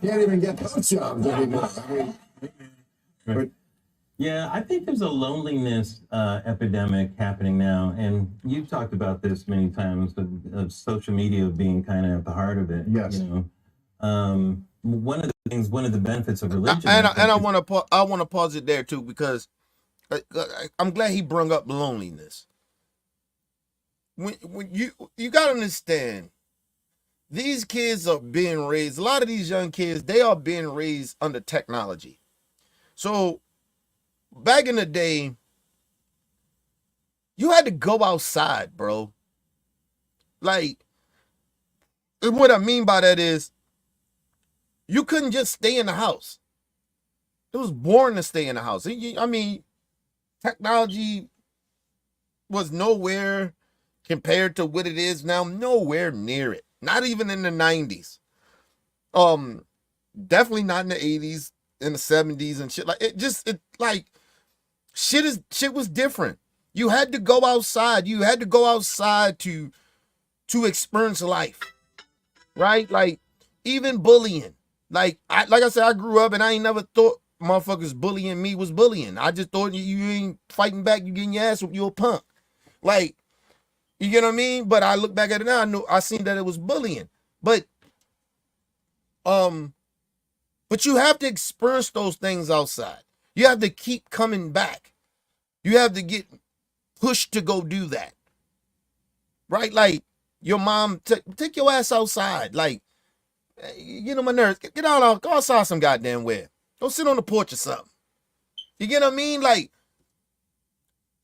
can't even get those jobs anymore. I mean, but Yeah, I think there's a loneliness epidemic happening now, and you've talked about this many times of social media being kind of at the heart of it. Yes. You know, one of the benefits of religion. I want to pause it there too, because I'm glad he brought up loneliness. When you got to understand, these kids are being raised. A lot of these young kids, they are being raised under technology. So back in the day, you had to go outside, bro. Like, and what I mean by that is, you couldn't just stay in the house. It was boring to stay in the house. I mean, technology was nowhere compared to what it is now. Nowhere near it. Not even in the 90s. Definitely not in the 80s, in the 70s and shit. Like, shit was different. You had to go outside. You had to go outside to experience life. Right? Like, even bullying. Like I said, I grew up and I ain't never thought motherfuckers bullying me was bullying. I just thought you ain't fighting back, you getting your ass whooped, you a punk. Like, you get what I mean? But I look back at it now, I seen that it was bullying. But you have to experience those things outside. You have to keep coming back. You have to get pushed to go do that. Right? Like, your mom, take your ass outside. Like, you get on my nerves. Get out, go outside some goddamn where. Go sit on the porch or something. You get what I mean? Like,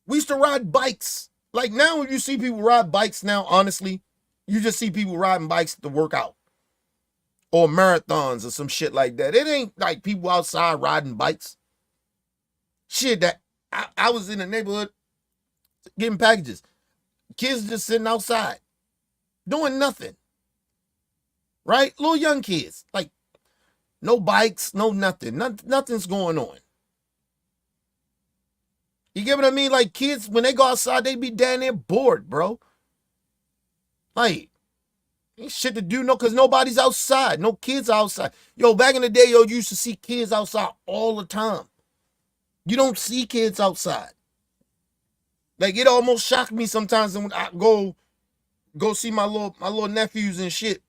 we used to ride bikes. Like, now when you see people ride bikes now, honestly, you just see people riding bikes to work out. Or marathons or some shit like that. It ain't like people outside riding bikes. Shit, that I was in the neighborhood getting packages. Kids just sitting outside, doing nothing. Right? Little young kids. Like, no bikes, no nothing. Nothing's going on. You get what I mean? Like, kids, when they go outside, they be down there bored, bro. Like, ain't shit to do, no, because nobody's outside. No kids outside. Yo, back in the day, you used to see kids outside all the time. You don't see kids outside. Like, it almost shocked me sometimes when I go see my little nephews and shit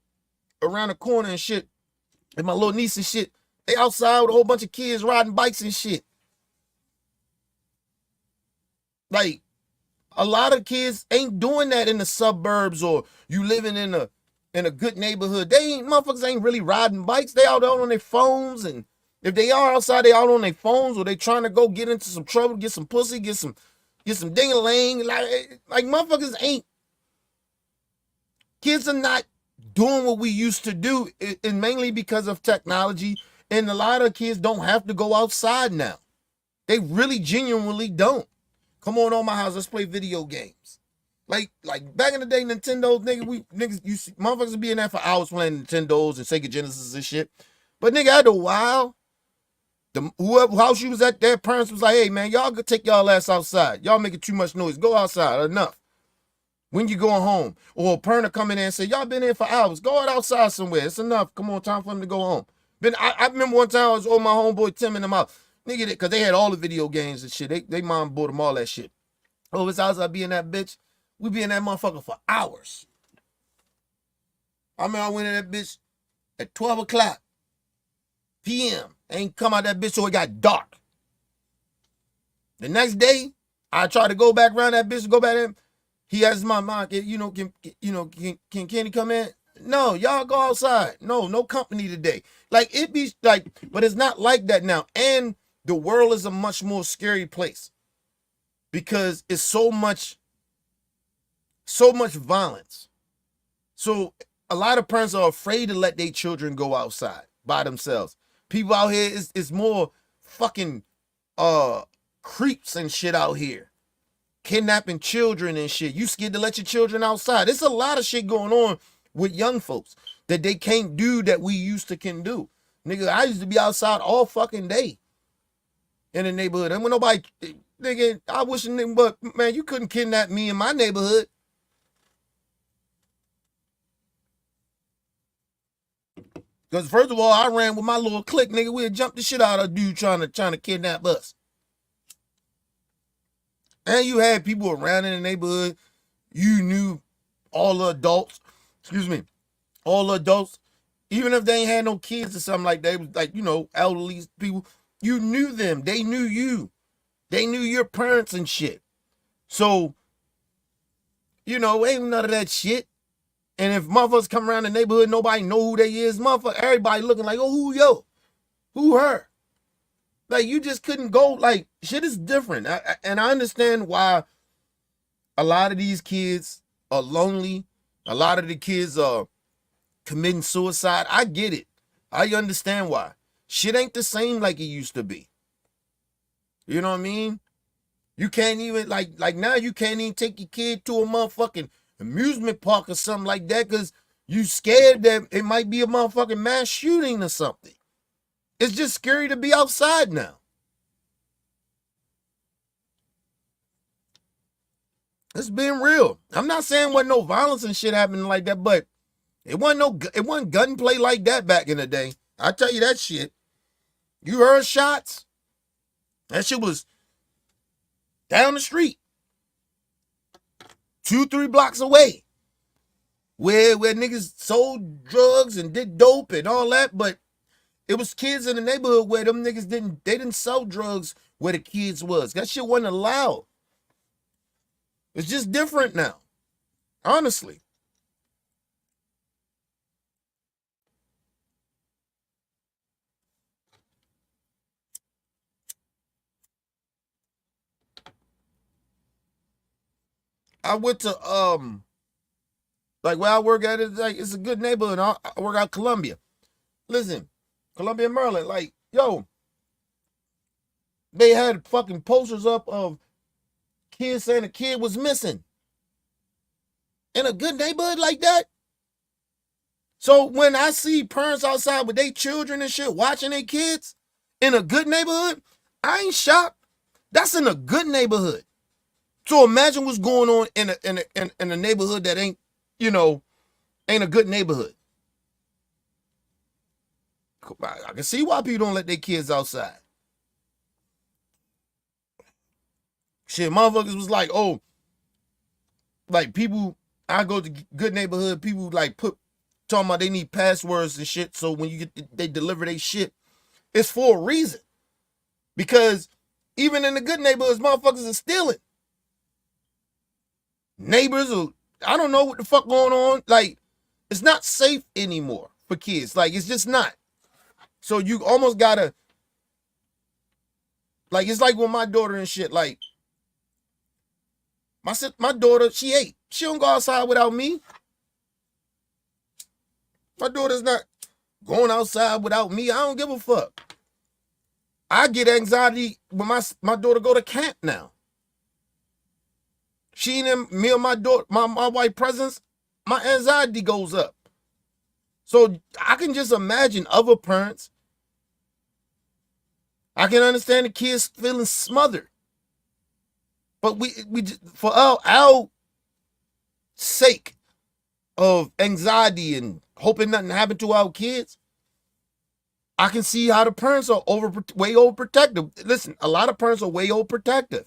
around the corner and shit, and my little niece and shit. They outside with a whole bunch of kids riding bikes and shit. Like, a lot of kids ain't doing that in the suburbs, or you living in a good neighborhood. Motherfuckers ain't really riding bikes. They out on their phones, and if they are outside, they out on their phones, or they trying to go get into some trouble, get some pussy, get some ding-a-ling. Like motherfuckers ain't. Kids are not doing what we used to do, and mainly because of technology. And a lot of kids don't have to go outside now. They really genuinely don't. Come on my house, let's play video games. Like back in the day, Nintendo, niggas, you see, motherfuckers would be in there for hours playing Nintendos and Sega Genesis and shit. But nigga, after a while, whoever house you was at, their parents was like, hey man, y'all go take y'all ass outside. Y'all making too much noise. Go outside. Enough. When you going home, or a parent come in there and say, y'all been here for hours. Go out outside somewhere. It's enough. Come on, time for them to go home. I remember one time I was over my homeboy Tim and them out. Nigga, because they had all the video games and shit. They mom bought them all that shit. Over his house, I be in that bitch. We be in that motherfucker for hours. I mean, I went in that bitch at 12 o'clock p.m. Ain't come out that bitch so it got dark. The next day, I tried to go back around that bitch, go back in. He asked my mom, can Kenny come in? No, y'all go outside. No company today. Like, it be like, but it's not like that now. And the world is a much more scary place because it's so much violence. So a lot of parents are afraid to let their children go outside by themselves. People out here is more fucking creeps and shit out here. Kidnapping children and shit. You scared to let your children outside. There's a lot of shit going on with young folks that they can't do that we used to can do. Nigga, I used to be outside all fucking day in the neighborhood. And when nobody, nigga, I wish, but man, you couldn't kidnap me in my neighborhood. Because first of all, I ran with my little clique, nigga. We'd jump the shit out of a dude trying to kidnap us. And you had people around in the neighborhood. You knew all the adults. All the adults. Even if they ain't had no kids or something like that, it was like, elderly people. You knew them. They knew you. They knew your parents and shit. So, ain't none of that shit. And if motherfuckers come around the neighborhood, nobody know who they is. Motherfucker, everybody looking like, oh, who her? Like, you just couldn't go, like, shit is different. And I understand why a lot of these kids are lonely. A lot of the kids are committing suicide. I get it. I understand why. Shit ain't the same like it used to be. You know what I mean? You can't even, like now you can't even take your kid to a motherfucking amusement park or something like that because you scared that it might be a motherfucking mass shooting or something. It's just scary to be outside now. It's being real. I'm not saying wasn't no violence and shit happening like that, but it wasn't gunplay like that back in the day. I tell you that shit. You heard shots? That shit was down the street. 2-3 blocks away. Where niggas sold drugs and did dope and all that, but it was kids in the neighborhood where them niggas didn't sell drugs where the kids was. That shit wasn't allowed. It's just different now. Honestly. I went to like where I work at, it's a good neighborhood. I work out Columbia. Listen, Columbia, Maryland, like, yo, they had fucking posters up of kids saying a kid was missing. In a good neighborhood like that. So when I see parents outside with their children and shit watching their kids in a good neighborhood, I ain't shocked. That's in a good neighborhood. So imagine what's going on in a neighborhood that ain't a good neighborhood. I can see why people don't let their kids outside. Shit, motherfuckers was like, oh, like people, I go to good neighborhood, people like talking about they need passwords and shit, so when they deliver their shit, it's for a reason. Because even in the good neighborhoods, motherfuckers are stealing. Neighbors, I don't know what the fuck going on. Like, it's not safe anymore for kids. Like, it's just not. So you almost gotta, like, it's like with my daughter and shit. Like, my daughter, she 8. She don't go outside without me. My daughter's not going outside without me. I don't give a fuck. I get anxiety when my daughter go to camp now. She and me or my daughter, my wife presence, my anxiety goes up. So I can just imagine other parents. I can understand the kids feeling smothered. But we for our sake of anxiety and hoping nothing happened to our kids, I can see how the parents are way overprotective. Listen, a lot of parents are way overprotective.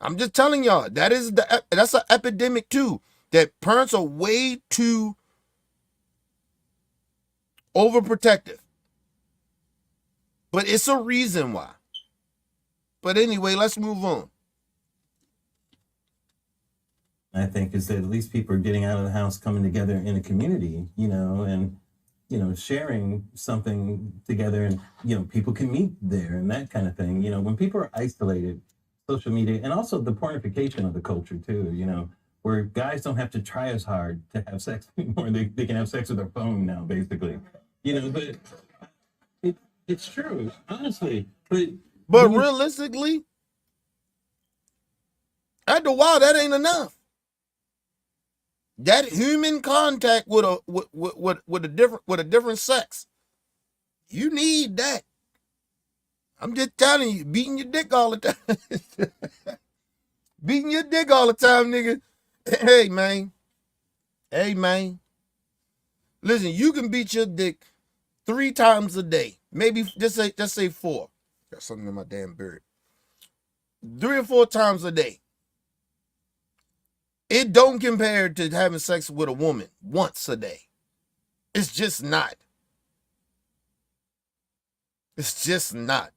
I'm just telling y'all, that's an epidemic too. That parents are way too overprotective. But it's a reason why. But anyway, let's move on. I think is that at least people are getting out of the house, coming together in a community, and sharing something together, and people can meet there and that kind of thing. When people are isolated, social media, and also the pornification of the culture too, where guys don't have to try as hard to have sex anymore. They can have sex with their phone now, basically. But it's true, honestly. But realistically, after a while, that ain't enough. That human contact with a different sex, you need that. I'm just telling you, beating your dick all the time. Beating your dick all the time, nigga. Hey man. Listen, you can beat your dick 3 times a day. Maybe just say 4. Got something in my damn beard. 3 or 4 times a day. It don't compare to having sex with a woman once a day. It's just not. It's just not.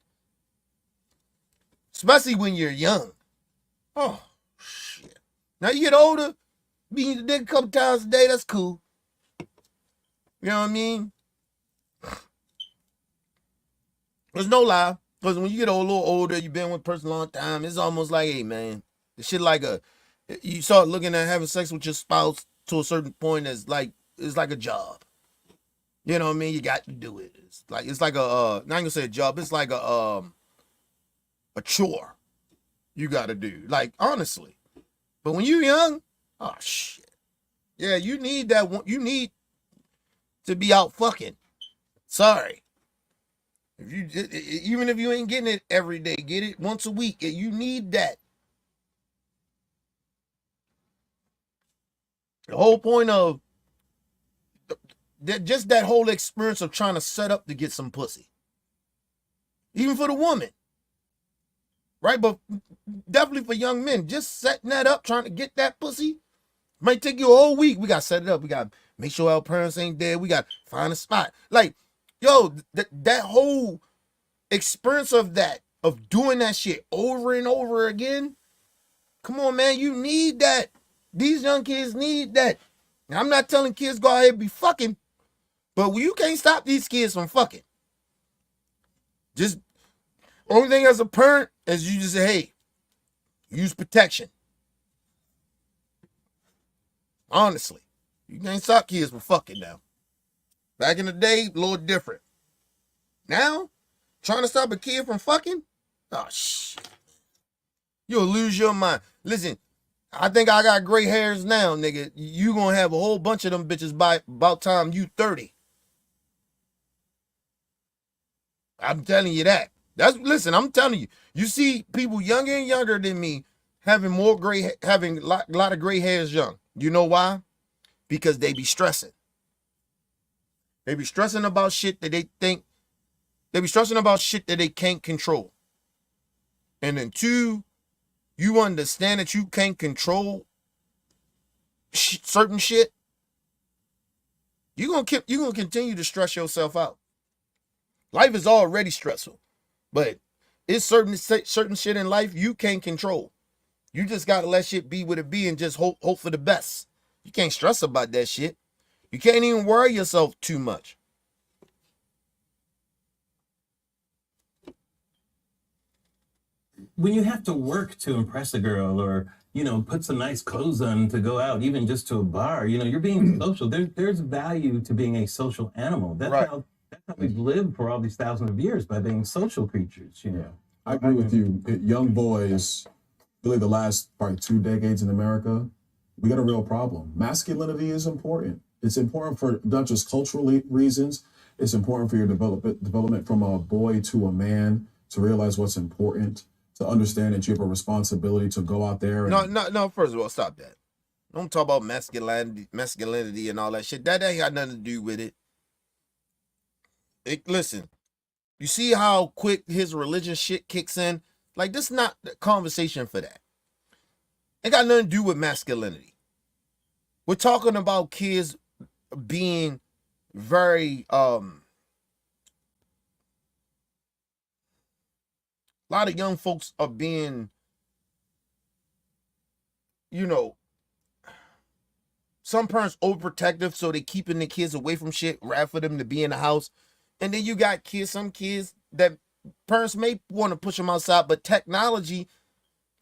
Especially when you're young. Oh, shit. Now you get older, beating the dick a couple times a day, that's cool. You know what I mean? There's no lie. Because when you get a little older, you've been with a person a long time, it's almost like, hey, man, the shit you start looking at having sex with your spouse to a certain point it's like a job. You know what I mean? You got to do it. It's like a not gonna say a job. It's like a chore you got to do. Like honestly, but when you're young, oh shit, yeah, you need that one. You need to be out fucking. Sorry, even if you ain't getting it every day, get it once a week. You need that. The whole point of just that whole experience of trying to set up to get some pussy. Even for the woman. Right? But definitely for young men, just setting that up, trying to get that pussy, might take you a whole week. We got to set it up. We got to make sure our parents ain't there. We got to find a spot. Like, yo, that whole experience of doing that shit over and over again. Come on, man. You need that. These young kids need that. Now, I'm not telling kids go out here and be fucking, but you can't stop these kids from fucking. Just only thing as a parent is you just say, hey, use protection. Honestly, you can't stop kids from fucking now. Back in the day, a little different. Now, trying to stop a kid from fucking? Oh, shit. You'll lose your mind. Listen, I think I got gray hairs now, nigga. You gonna have a whole bunch of them bitches by about time you 30. I'm telling you that. Listen, I'm telling you. You see people younger and younger than me having a lot of gray hairs young. You know why? Because they be stressing. They be stressing about shit that they be stressing about shit that they can't control. And then 2, you understand that you can't control certain shit, you're gonna continue to stress yourself out. Life is already stressful, but it's certain shit in life you can't control. You just gotta let shit be what it be and just hope for the best. You can't stress about that shit. You can't even worry yourself too much. When you have to work to impress a girl or, put some nice clothes on to go out, even just to a bar, you're being social. There's value to being a social animal. That's Right. how we've lived for all these thousands of years, by being social creatures, I agree with you. Young boys really the last probably 2 decades in America, we got a real problem. Masculinity is important. It's important for not just cultural reasons. It's important for your development from a boy to a man to realize what's important, to understand that you have a responsibility to go out there and No. First of all, stop that. Don't talk about masculinity and all that shit. That ain't got nothing to do with it. Listen, you see how quick his religion shit kicks in? Like, this is not the conversation for that. It got nothing to do with masculinity. We're talking about kids being very a lot of young folks are being, you know, some parents overprotective, so they keeping the kids away from shit, rather for them to be in the house. And then you got some kids that parents may want to push them outside, but technology,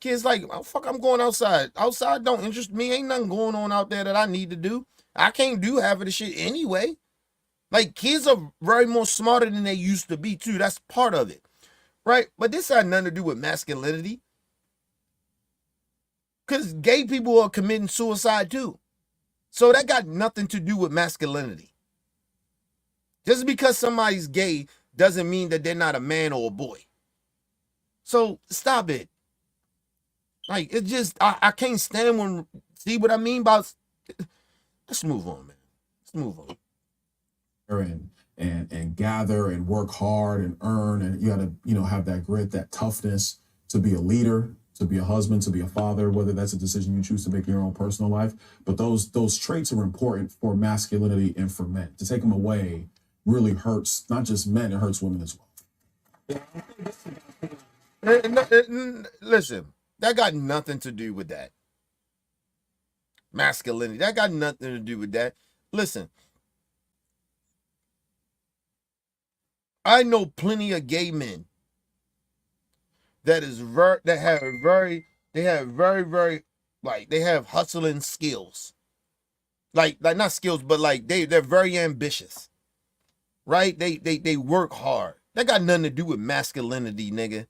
kids like, oh, fuck, I'm going outside. Outside don't interest me. Ain't nothing going on out there that I need to do. I can't do half of the shit anyway. Like, kids are very more smarter than they used to be too. That's part of it, right? But this had nothing to do with masculinity, because gay people are committing suicide too. So that got nothing to do with masculinity. Just because somebody's gay doesn't mean that they're not a man or a boy. So stop it. Like, it just, I can't stand when, see what I mean by, let's move on, man. Let's move on. and gather and work hard and earn, and you got to have that grit, that toughness to be a leader, to be a husband, to be a father, whether that's a decision you choose to make in your own personal life. But those traits are important for masculinity and for men. To take them away really hurts not just men, it hurts women as well. Listen, that got nothing to do with that. Masculinity, that got nothing to do with that. Listen, I know plenty of gay men that have very like, they have hustling skills. Like not skills, but like they're very ambitious. Right? They work hard. That got nothing to do with masculinity, nigga.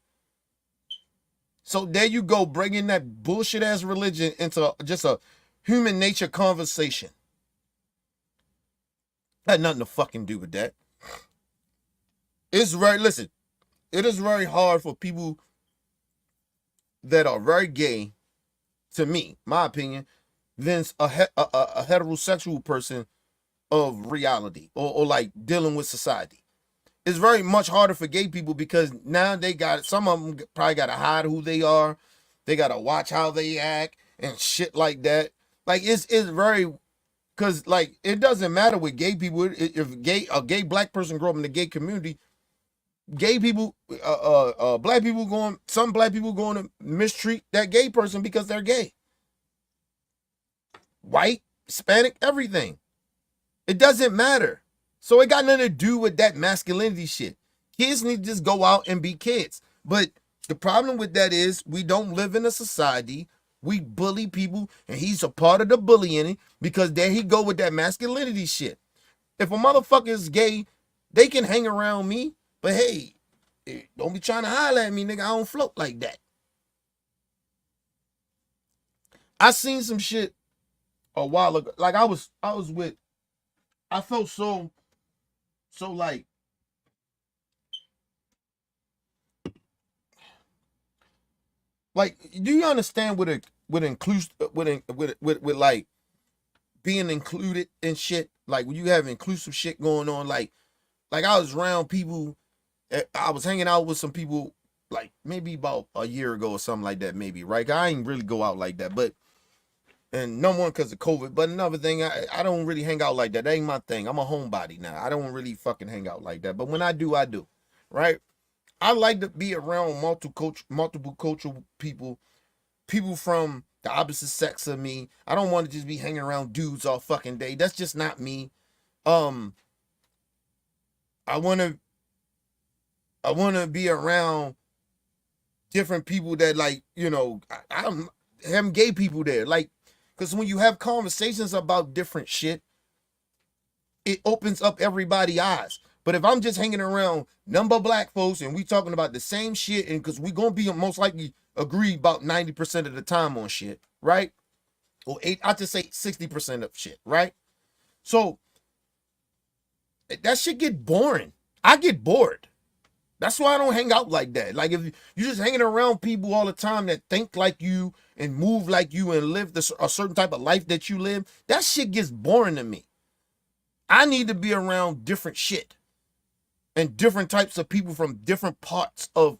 So there you go, bringing that bullshit ass religion into just a human nature conversation. Had nothing to fucking do with that. Listen, it is very hard for people that are very gay, to me, my opinion, than a heterosexual person of reality or like dealing with society. It's very much harder for gay people because now some of them probably got to hide who they are. They got to watch how they act and shit like that. Like, it's very, because like, it doesn't matter with gay people. If a gay black person grow up in the gay community, gay people, some black people going to mistreat that gay person because they're gay. White, Hispanic, everything. It doesn't matter. So it got nothing to do with that masculinity shit. Kids need to just go out and be kids. But the problem with that is we don't live in a society. We bully people, and he's a part of the bullying because there he go with that masculinity shit. If a motherfucker is gay, they can hang around me, but hey, don't be trying to holler at me, nigga. I don't float like that. I seen some shit a while ago. Like, I felt so like, do you understand what like being included in shit? Like, when you have inclusive shit going on, like I was around people, I was hanging out with some people like maybe about a year ago or something like that, maybe, right? I ain't really go out like that, but, and number one, because of COVID, but another thing, I don't really hang out like that. That ain't my thing. I'm a homebody now. I don't really fucking hang out like that, but when I do, right? I like to be around multiple cultural people from the opposite sex of me. I don't want to just be hanging around dudes all fucking day. That's just not me. I want to be around different people that, like, I'm having gay people there, like, because when you have conversations about different shit, it opens up everybody's eyes. But if I'm just hanging around number black folks and we talking about the same shit, and because we gonna be most likely agree about 90% of the time on shit, right? Or I just say 60% of shit, right? So that shit get boring. I get bored. That's why I don't hang out like that. Like if you're just hanging around people all the time that think like you and move like you and live a certain type of life that you live, that shit gets boring to me. I need to be around different shit and different types of people from different parts of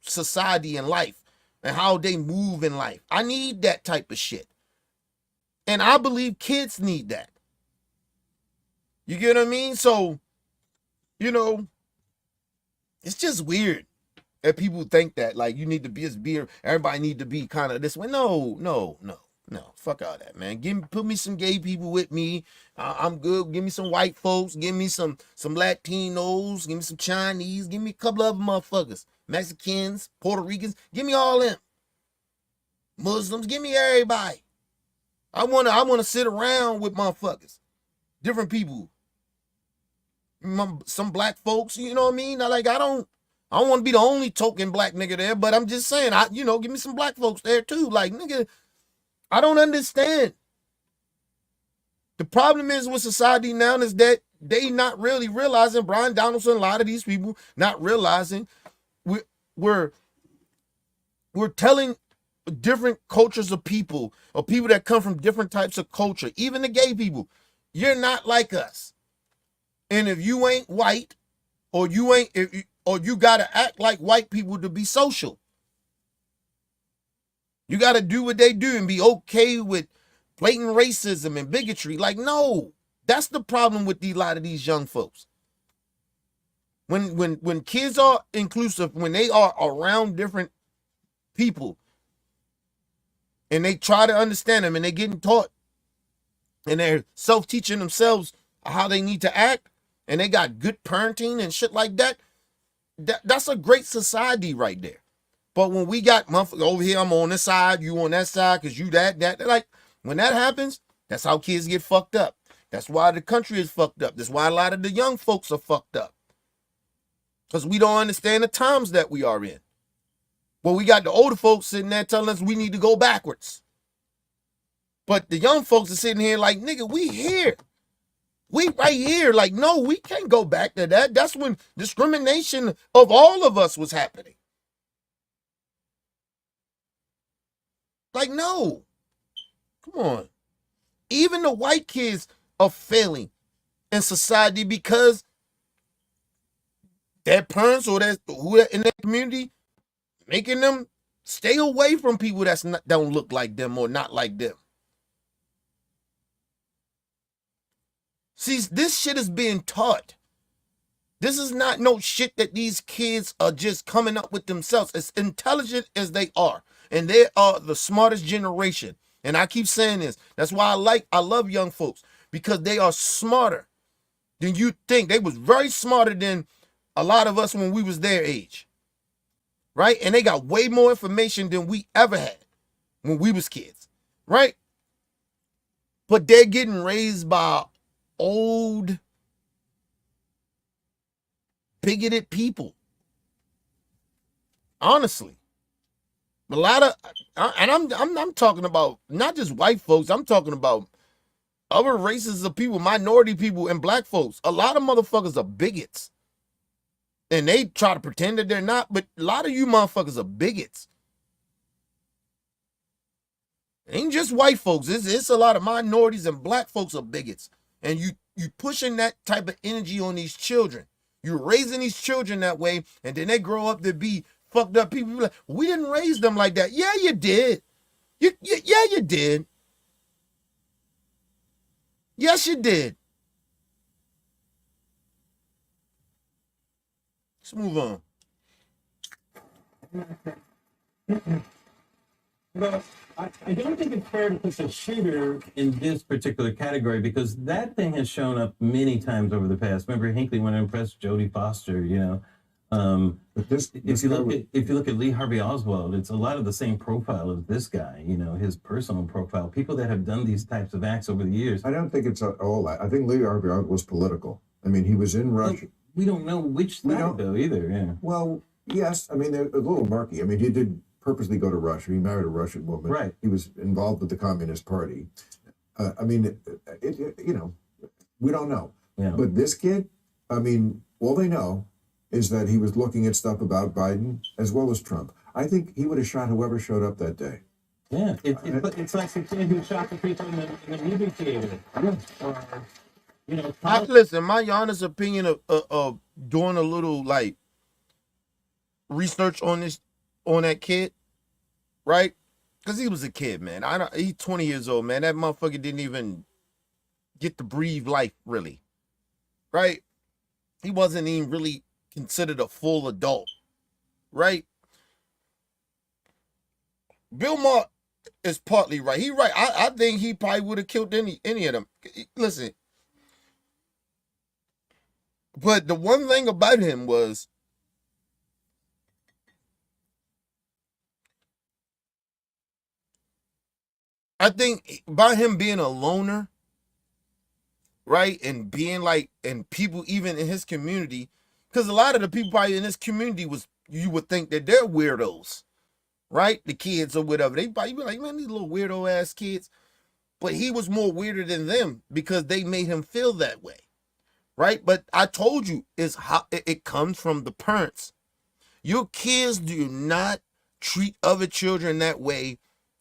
society and life and how they move in life. I need that type of shit. And I believe kids need that. You get what I mean? So, you know, it's just weird that people think that like you need to be everybody need to be kind of this way. No. Fuck all that, man. Put me some gay people with me. I'm good. Give me some white folks. Give me some Latinos. Give me some Chinese. Give me a couple of motherfuckers. Mexicans, Puerto Ricans. Give me all them. Muslims. Give me everybody. I wanna sit around with motherfuckers. Different people. Some black folks, you know what I mean? I don't want to be the only token black nigga there, but I'm just saying, give me some black folks there too. Like, nigga, I don't understand. The problem is with society now is that they not really realizing, Brian Donaldson, a lot of these people not realizing we're telling different cultures of people, or people that come from different types of culture, even the gay people, you're not like us. And if you ain't white, or you gotta act like white people to be social. You gotta do what they do and be okay with blatant racism and bigotry. Like, no, that's the problem with a lot of these young folks. When kids are inclusive, when they are around different people, and they try to understand them, and they're getting taught, and they're self-teaching themselves how they need to act, and they got good parenting and shit like that, that's a great society right there. But when we got motherfuckers over here, I'm on this side, you on that side, because you that, like, when that happens, that's how kids get fucked up. That's why the country is fucked up. That's why a lot of the young folks are fucked up. Because we don't understand the times that we are in. But we got the older folks sitting there telling us we need to go backwards. But the young folks are sitting here like, nigga, we here. We right here. Like, no, we can't go back to that. That's when discrimination of all of us was happening. Like, no. Come on. Even the white kids are failing in society because their parents or who in their community making them stay away from people don't look like them or not like them. See, this shit is being taught. This is not no shit that these kids are just coming up with themselves. As intelligent as they are, and they are the smartest generation. And I keep saying this. That's why I love young folks, because they are smarter than you think. They was very smarter than a lot of us when we was their age. Right? And they got way more information than we ever had when we was kids. Right? But they're getting raised by old, bigoted people. Honestly. A lot of, and I'm talking about not just white folks, I'm talking about other races of people, minority people, and black folks. A lot of motherfuckers are bigots. And they try to pretend that they're not, but a lot of you motherfuckers are bigots. It ain't just white folks. It's a lot of minorities and black folks are bigots. And you pushing that type of energy on these children. You're raising these children that way, and then they grow up to be fucked up people. Like, we didn't raise them like that. Yeah, you did. Yeah, you did. Yes, you did. Let's move on. Well, I don't think it's fair to put the shooter in this particular category, because that thing has shown up many times over the past. Remember, Hinckley went and impressed Jodie Foster, you know. But if you look at Lee Harvey Oswald, it's a lot of the same profile as this guy, you know, his personal profile. People that have done these types of acts over the years. I don't think it's all that. I think Lee Harvey was political. I mean, he was in Russia. We don't know which side though either. Yeah. Well, yes. I mean, they're a little murky. I mean, he did purposely go to Russia. He married a Russian woman. Right. He was involved with the Communist Party. I mean, you know, we don't know. Yeah. But this kid, I mean, all they know is that he was looking at stuff about Biden as well as Trump. I think he would have shot whoever showed up that day. Yeah, it's like the kid who shot the people in the movie theater. Or, you know, Listen, my honest opinion of doing a little like research on that kid, right? Because he was a kid, man. He's 20 years old, man. That motherfucker didn't even get to breathe life, really, right? He wasn't even really considered a full adult, right? Bill Maher is partly right. He right. I think he probably would have killed any of them. Listen, but the one thing about him was I think by him being a loner, right, and being like, and people even in his community, because a lot of the people probably in this community you would think that they're weirdos, right? The kids or whatever. They probably be like, man, these little weirdo ass kids. But he was more weirder than them because they made him feel that way, right? But I told you, is how it comes from the parents. Your kids do not treat other children that way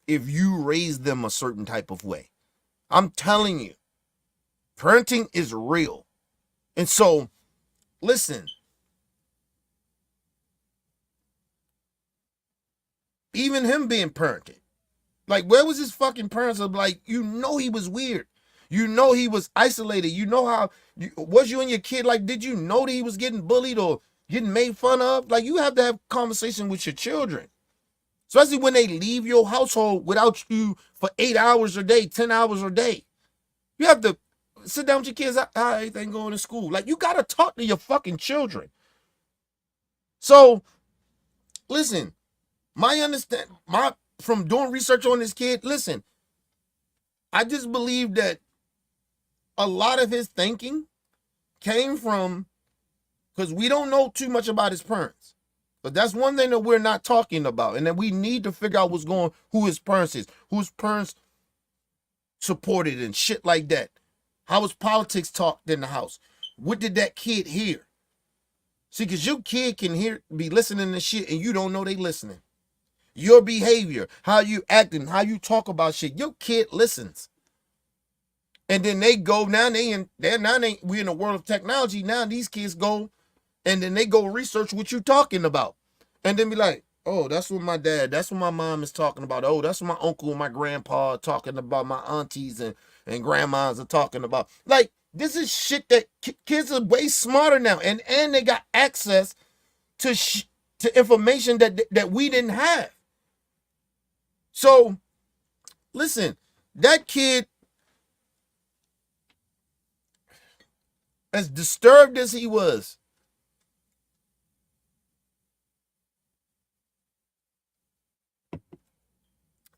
if you raise them a certain type of way. I'm telling you, parenting is real. And so, listen, even him being parented, like, where was his fucking parents? Of like, you know, he was weird. You know, he was isolated. You know how, was you and your kid, like, did you know that he was getting bullied or getting made fun of? Like, you have to have conversation with your children, especially when they leave your household without you for 8 hours a day, 10 hours a day. You have to sit down with your kids. How everything going to school? Like, you got to talk to your fucking children. So, listen, from doing research on this kid, listen, I just believe that a lot of his thinking came from, because we don't know too much about his parents. But that's one thing that we're not talking about, and that we need to figure out who his parents is, who his parents supported and shit like that. How was politics talked in the house? What did that kid hear? See, because your kid can be listening to shit and you don't know they listening. Your behavior, how you acting, how you talk about shit, your kid listens. And then they go, we in the world of technology. Now these kids go and then they go research what you talking about. And then be like, oh, that's what my mom is talking about. Oh, that's what my uncle and my grandpa are talking about. My aunties and grandmas are talking about. Like, this is shit that kids are way smarter now. And they got access to information that we didn't have. So, listen, that kid, as disturbed as he was,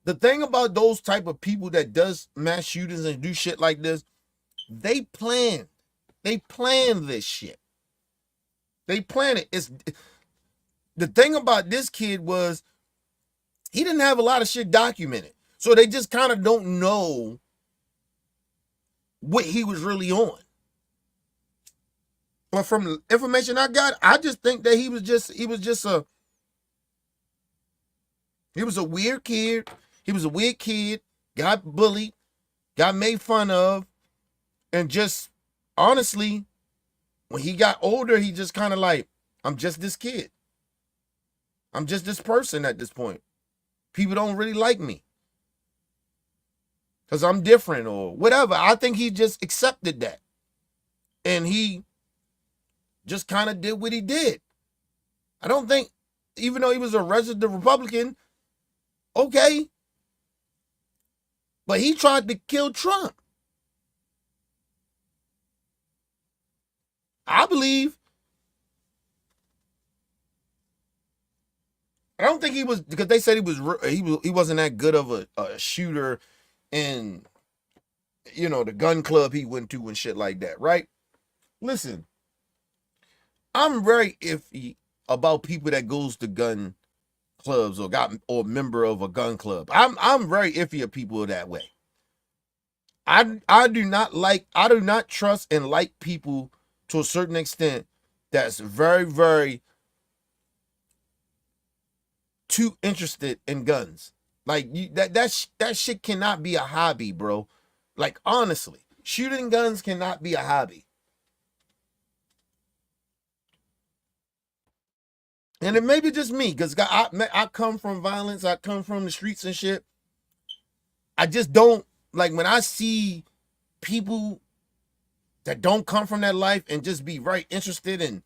the thing about those type of people that does mass shootings and do shit like this, they plan this shit. They plan it. The thing about this kid was he didn't have a lot of shit documented. So they just kind of don't know what he was really on. But from the information I got, I just think that he was a weird kid. He was a weird kid, got bullied, got made fun of, and just honestly, when he got older, he just kind of like, I'm just this kid. I'm just this person at this point. People don't really like me because I'm different or whatever. I think he just accepted that. And he just kind of did what he did. I don't think, even though he was a resident Republican, okay, but he tried to kill Trump. I believe. I don't think he was, because they said he wasn't that good of a shooter in, the gun club he went to and shit like that, right? Listen, I'm very iffy about people that goes to gun clubs or a member of a gun club. I'm very iffy of people that way. I do not trust and like people to a certain extent that's very, very too interested in guns. Like that shit cannot be a hobby, bro. Like honestly, shooting guns cannot be a hobby. And it may be just me, because I come from violence, I come from the streets and shit. I just don't like when I see people that don't come from that life and just be very interested in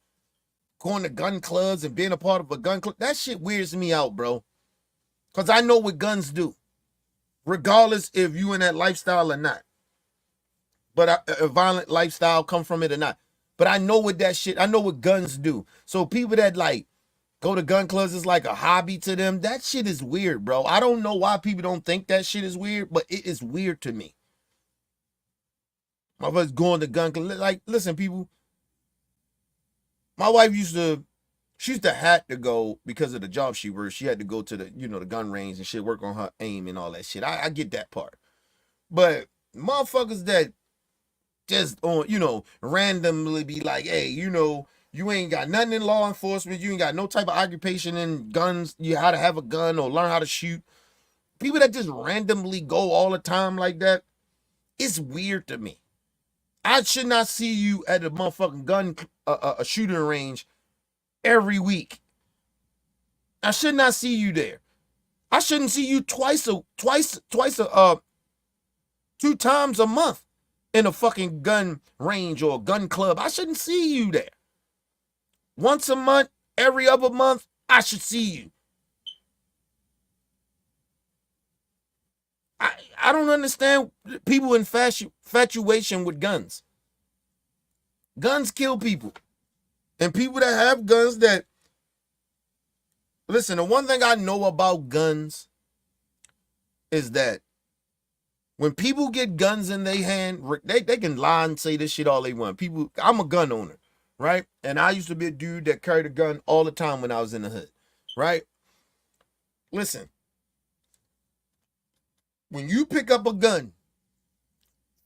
going to gun clubs and being a part of a gun club. That shit weirds me out, bro. Because I know what guns do, regardless if you in that lifestyle or not. But a violent lifestyle come from it or not. But I know what guns do. So people that like go to gun clubs is like a hobby to them. That shit is weird, bro. I don't know why people don't think that shit is weird, but it is weird to me. My brother's going to gun club. Like, listen, people. My wife used to have to go because of the job she works. She had to go to the gun range and shit, work on her aim and all that shit. I get that part. But motherfuckers that just randomly be like, hey, you ain't got nothing in law enforcement. You ain't got no type of occupation in guns. You how to have a gun or learn how to shoot. People that just randomly go all the time like that, it's weird to me. I should not see you at a motherfucking gun a shooting range every week. I should not see you there. I shouldn't see you two times a month in a fucking gun range or a gun club. I shouldn't see you there. Once a month, every other month, I should see you. I don't understand people infatuation with guns. Guns kill people. And people that have guns that... Listen, the one thing I know about guns is that when people get guns in their hand, they can lie and say this shit all they want. I'm a gun owner, right? And I used to be a dude that carried a gun all the time when I was in the hood, right? Listen, when you pick up a gun,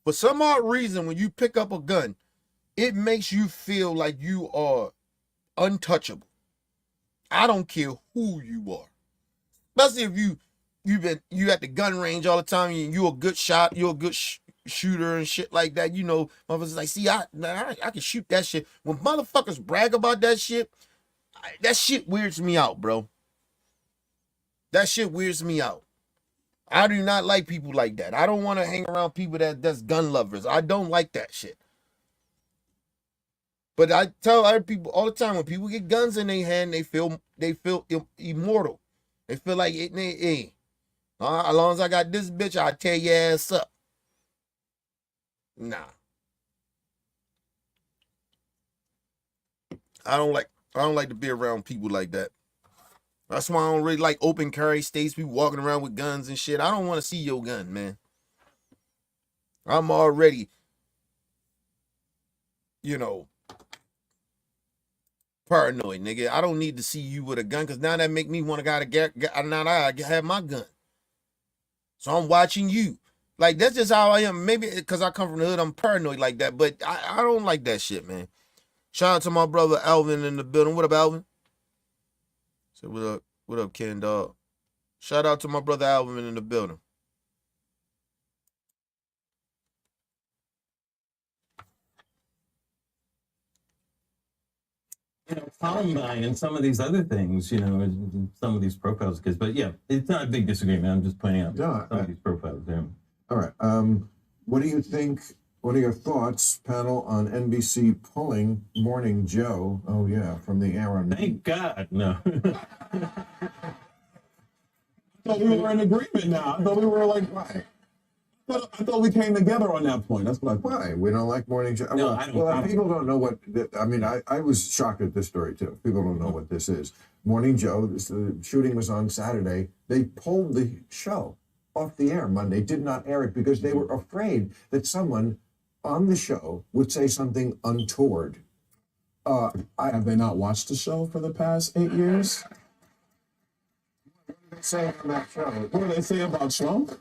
for some odd reason, when you pick up a gun, it makes you feel like you are untouchable. I don't care who you are. Especially if you at the gun range all the time, and you're a good shot, you're a good shooter and shit like that. Motherfuckers like, see, I can shoot that shit. When motherfuckers brag about that shit, that shit weirds me out, bro. That shit weirds me out. I do not like people like that. I don't want to hang around people that's gun lovers. I don't like that shit. But I tell other people all the time, when people get guns in their hand, they feel immortal. They feel like as long as I got this bitch, I'll tear your ass up. Nah. I don't like to be around people like that. That's why I don't really like open carry states, people walking around with guns and shit. I don't want to see your gun, man. I'm already, paranoid, nigga. I don't need to see you with a gun, because now that make me want to now I have my gun. So I'm watching you. Like, that's just how I am. Maybe because I come from the hood, I'm paranoid like that. But I don't like that shit, man. Shout out to my brother Alvin in the building. What up, Alvin? Say what up? What up, Ken Dog? Shout out to my brother Alvin in the building. Columbine and some of these other things, some of these profiles, but yeah, it's not a big disagreement. I'm just pointing out some of these profiles. Yeah. All right. What do you think? What are your thoughts, panel, on NBC pulling Morning Joe? Oh yeah, from the air on. Thank God, no. I thought we were in agreement now. I thought we were like, why? I thought we came together on that point. That's what I thought. Why? We don't like Morning Joe? No, I don't. Well, people don't know what... I mean, I was shocked at this story, too. People don't know what this is. Morning Joe, the shooting was on Saturday. They pulled the show off the air Monday, did not air it because they were afraid that someone on the show would say something untoward. Have they not watched the show for the past 8 years? saying on that show. What do they say about Trump?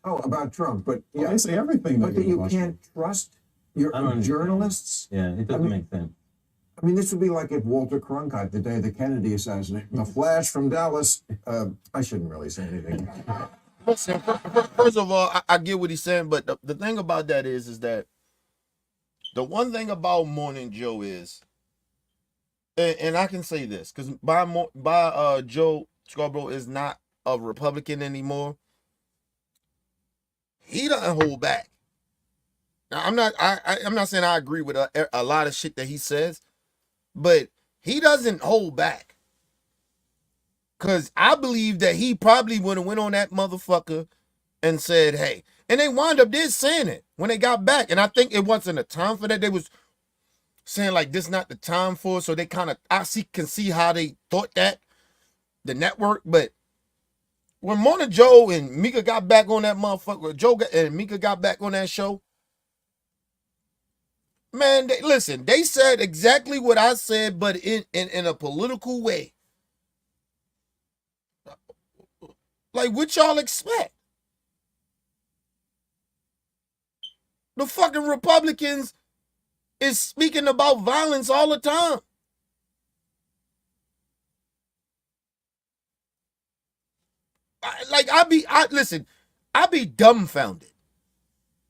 Oh, about Trump, but Well, yeah, they say everything. but that negative you about can't trust your I don't understand. journalists. Yeah, it doesn't make sense. I mean, this would be like if Walter Cronkite, the day of the Kennedy assassination, the Flash from Dallas. I shouldn't really say anything. Listen, first of all, I get what he's saying, but the thing about that is that the one thing about Morning Joe is, and I can say this because Joe Scarborough is not a Republican anymore. He doesn't hold back. Now, I'm not saying I agree with a lot of shit that he says, but he doesn't hold back. Cause I believe that he probably would have went on that motherfucker and said, "Hey," and they wound up did saying it when they got back. And I think it wasn't a time for that. They was saying like this not the time for it. So they kind of can see how they thought that the network. But when Mona Joe and Mika got back on that motherfucker, and Mika got back on that show, man, they said exactly what I said, but in a political way. Like, what y'all expect? The fucking Republicans is speaking about violence all the time. I be dumbfounded.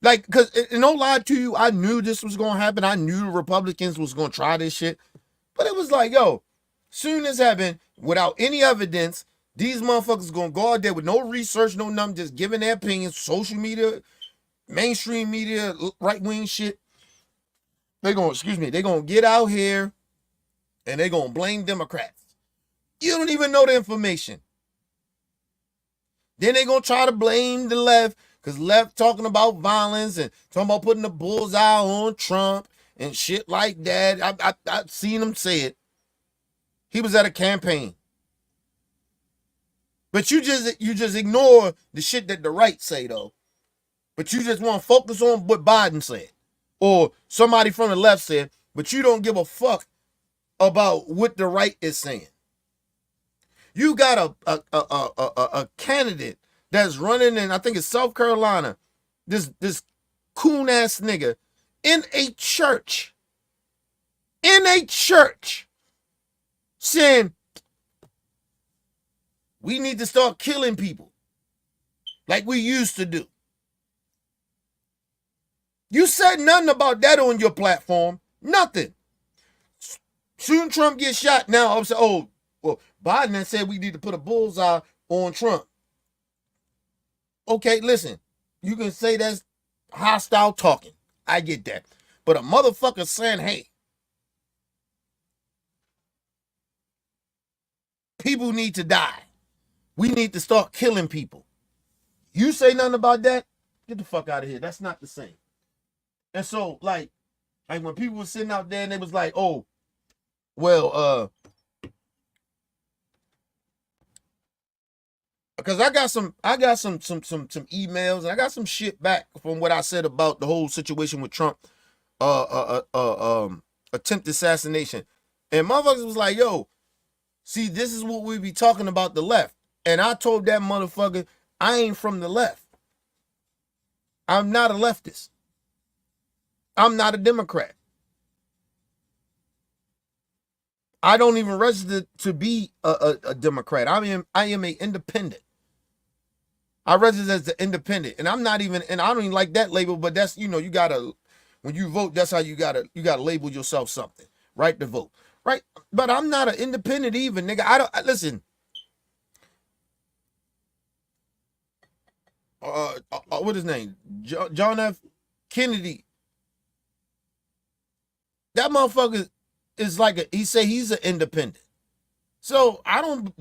Like, cause no lie to you, I knew this was gonna happen. I knew the Republicans was gonna try this shit. But it was like, yo, soon as happened, without any evidence, these motherfuckers gonna go out there with no research, no nothing, just giving their opinions, social media, mainstream media, right-wing shit. They gonna get out here and they gonna blame Democrats. You don't even know the information. Then they gonna try to blame the left, because left talking about violence and talking about putting the bullseye on Trump and shit like that. I've seen him say it. He was at a campaign. But you just ignore the shit that the right say though. But you just want to focus on what Biden said. Or somebody from the left said, but you don't give a fuck about what the right is saying. You got a candidate that's running in, I think it's South Carolina, this coon ass nigga in a church saying we need to start killing people like we used to do. You said nothing about that on your platform. Nothing. Soon Trump gets shot. Now I'm saying, oh, well, Biden had said we need to put a bullseye on Trump. Okay, listen. You can say that's hostile talking. I get that. But a motherfucker saying, hey, people need to die. We need to start killing people. You say nothing about that? Get the fuck out of here. That's not the same. And so, like when people were sitting out there and they was like, oh, well, because I got some emails and I got some shit back from what I said about the whole situation with Trump, attempted assassination. And motherfuckers was like, yo, see, this is what we be talking about the left. And I told that motherfucker, I ain't from the left. I'm not a leftist. I'm not a Democrat. I don't even register to be a Democrat. I am an independent. I register as an independent, and I'm not even, and I don't even like that label. But that's, you gotta, when you vote, that's how you gotta label yourself something, right? To vote, right? But I'm not an independent even, nigga. Listen. What his name? John F. Kennedy. That motherfucker is like he say he's an independent. So I don't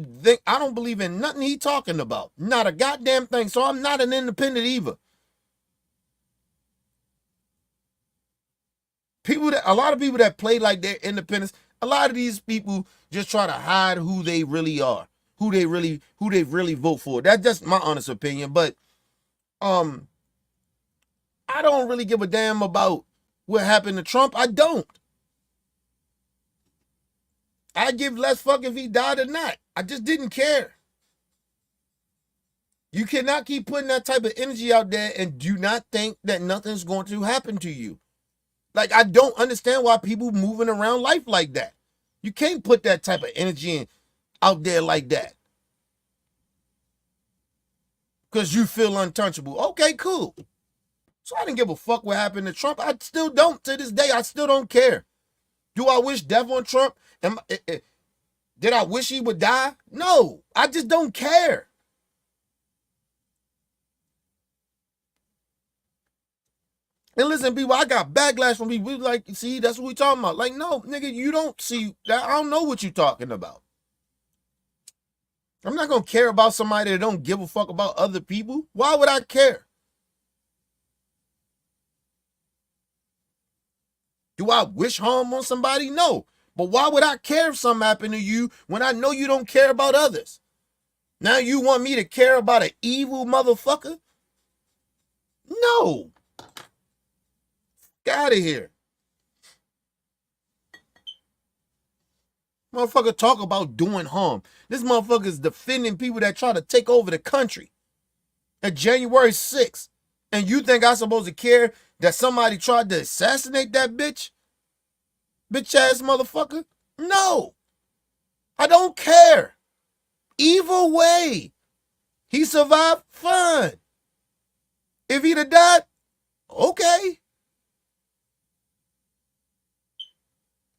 believe in nothing he talking about. Not a goddamn thing. So I'm not an independent either. A lot of people that play like they're independents, a lot of these people just try to hide who they really are, who they really vote for. That's just my honest opinion. But I don't really give a damn about what happened to Trump. I don't. I give less fuck if he died or not. I just didn't care. You cannot keep putting that type of energy out there and do not think that nothing's going to happen to you. Like, I don't understand why people moving around life like that. You can't put that type of energy in, out there like that. Because you feel untouchable. Okay, cool. So I didn't give a fuck what happened to Trump. I still don't. To this day, I still don't care. Do I wish death on Trump? Did I wish he would die? No. I just don't care. And listen, people, I got backlash from people. Like, see, that's what we talking about. Like, no, nigga, you don't see that. I don't know what you talking about. I'm not going to care about somebody that don't give a fuck about other people. Why would I care? Do I wish harm on somebody? No. But why would I care if something happened to you when I know you don't care about others? Now you want me to care about an evil motherfucker? No. Get out of here. Motherfucker talk about doing harm. This motherfucker is defending people that try to take over the country at January 6th. And you think I'm supposed to care that somebody tried to assassinate that bitch? Bitch ass motherfucker? No. I don't care. Either way. He survived, fine. If he'd have died, okay.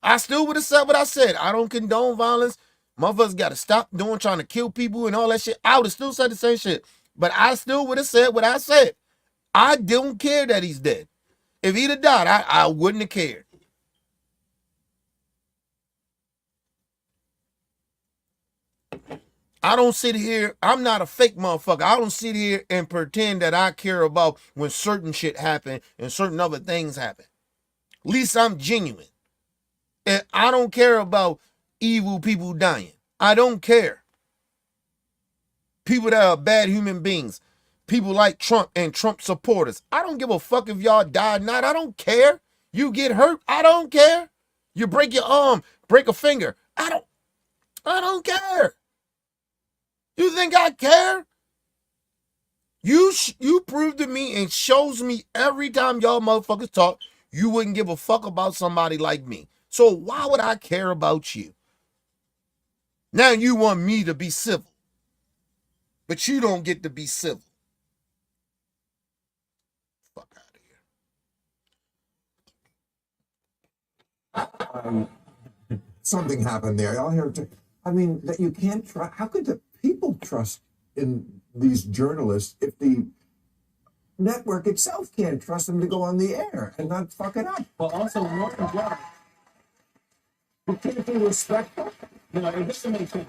I still would have said what I said. I don't condone violence. Motherfuckers got to stop trying to kill people and all that shit. I would have still said the same shit. But I still would have said what I said. I don't care that he's dead. If he'd have died, I wouldn't have cared. I don't sit here. I'm not a fake motherfucker. I don't sit here and pretend that I care about when certain shit happen and certain other things happen. At least I'm genuine. And I don't care about evil people dying. I don't care. People that are bad human beings. People like Trump and Trump supporters. I don't give a fuck if y'all die or not. I don't care. You get hurt. I don't care. You break your arm, break a finger. I don't care. You think I care? You prove to me and shows me every time y'all motherfuckers talk, you wouldn't give a fuck about somebody like me. So why would I care about you? Now you want me to be civil. But you don't get to be civil. Fuck out of here. Something happened there. Y'all hear? I mean, that you can't trust. How could the people trust in these journalists if the network itself can't trust them to go on the air and not fuck it up? Well, also, more than that, You can't be respectful. it doesn't make sense.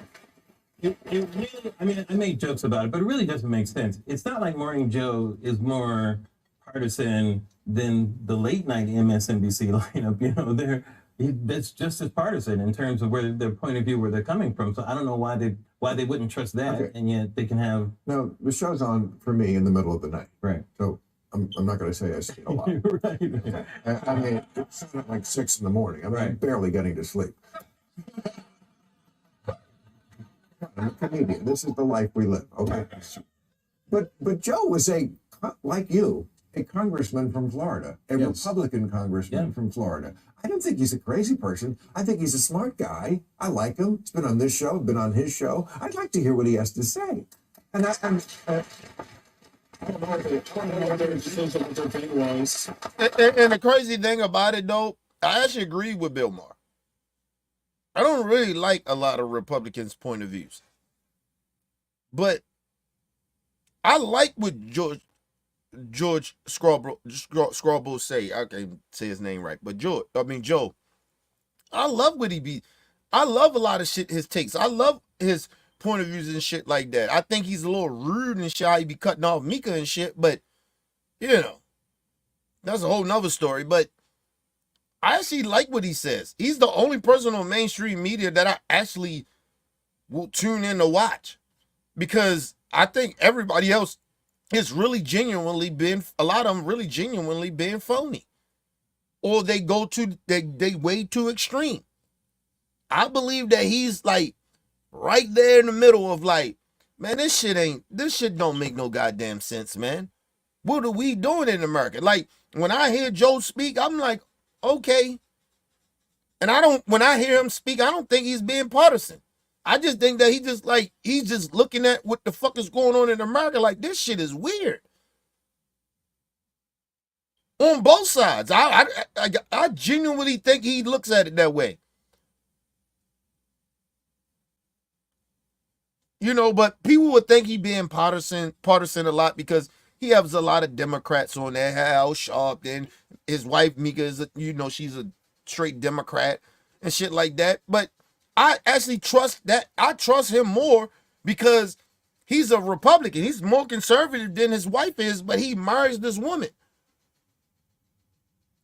It really, I mean, I make jokes about it, but it really doesn't make sense. It's not like Morning Joe is more partisan than the late night MSNBC lineup. That's just as partisan in terms of where their point of view, where they're coming from. So I don't know why they wouldn't trust that, Okay. and yet they can have. Now, the show's on for me in the middle of the night. Right. So I'm not going to say I see a lot. Right. I mean, it's at like 6 in the morning. I'm Right. barely getting to sleep. I'm a comedian. This is the life we live. Okay. But Joe was like you, a congressman from Florida, a Yes. Republican congressman Yeah. from Florida. I don't think he's a crazy person. I think he's a smart guy. I like him. He's been on this show, been on his show. I'd like to hear what he has to say. And I don't know what their decision, what their thing was. And the crazy thing about it, though, I actually agree with Bill Maher. I don't really like a lot of Republicans' point of views. But I like what George Scarborough say. I can't say his name right, but Joe. I love what he be. I love a lot of shit, his takes. I love his point of views and shit like that. I think he's a little rude and shit. How he be cutting off Mika and shit, but that's a whole nother story. But I actually like what he says. He's the only person on mainstream media that I actually will tune in to watch, because I think everybody else is really genuinely a lot of them really genuinely being phony, or they way too extreme. I believe that he's like right there in the middle of like Man, this shit don't make no goddamn sense, man. What are we doing in America? Like, when I hear Joe speak, I'm like, okay. And when I hear him speak, I don't think he's being partisan. I just think that he's just looking at what the fuck is going on in America. Like, this shit is weird. On both sides. I genuinely think he looks at it that way. You know, but people would think he being partisan a lot because he has a lot of Democrats on there. Al Sharpton, his wife Mika is, she's a straight Democrat and shit like that. But I actually trust that. I trust him more because he's a Republican. He's more conservative than his wife is, but he marries this woman.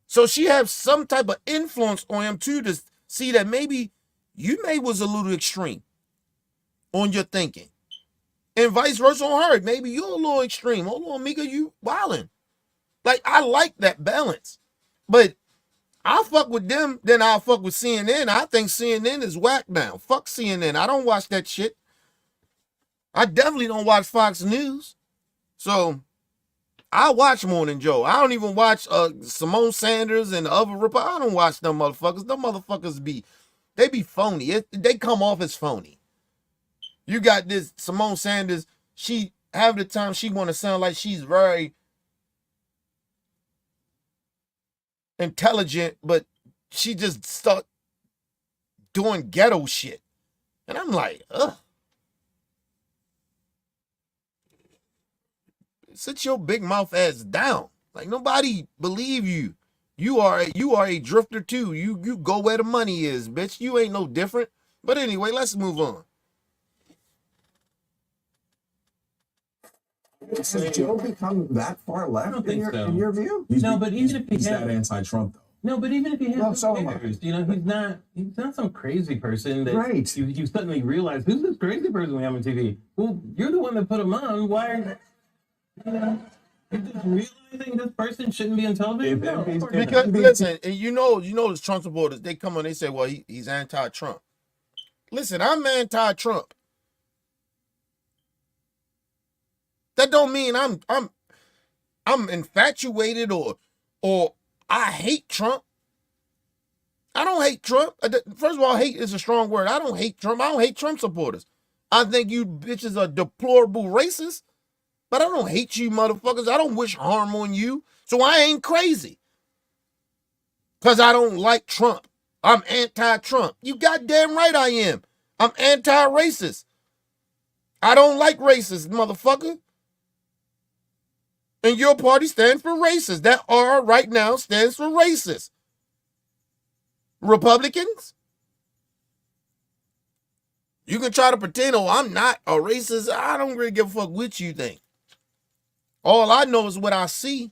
So she has some type of influence on him too to see that maybe you was a little extreme on your thinking. And vice versa on her. Maybe you're a little extreme. Hold on, Mika, you wildin'. Like, I like that balance. But I fuck with them, then I'll fuck with CNN. I think CNN is whack now. Fuck CNN. I don't watch that shit. I definitely don't watch Fox News. So I watch Morning Joe. I don't even watch Simone Sanders and the other I don't watch them motherfuckers. Them motherfuckers be phony. They come off as phony. You got this Simone Sanders, she half the time she want to sound like she's very intelligent, but she just start doing ghetto shit. And I'm like, ugh. Sit your big mouth ass down. Like, nobody believe you. You are a drifter too. You go where the money is, bitch. You ain't no different. But anyway, let's move on. Has Joe become that far left I don't think so. in your view? But even if he's that anti-Trump, though. No, but even if he has so affairs, he's not some crazy person that Right. you suddenly realize, who's this crazy person we have on TV? Well, you're the one that put him on. Why are you just realizing this person shouldn't be on television? No, of course not. Because listen, and the Trump supporters, they come on, they say, well, he's anti-Trump. Listen, I'm anti-Trump. That don't mean I'm infatuated or I hate Trump. I don't hate Trump. First of all, hate is a strong word. I don't hate Trump. I don't hate Trump supporters. I think you bitches are deplorable racists, but I don't hate you motherfuckers. I don't wish harm on you. So I ain't crazy. Because I don't like Trump. I'm anti-Trump. You goddamn right I am. I'm anti-racist. I don't like racists, motherfucker. And your party stands for racist. That R right now stands for racist. Republicans? You can try to pretend, oh, I'm not a racist. I don't really give a fuck what you think. All I know is what I see.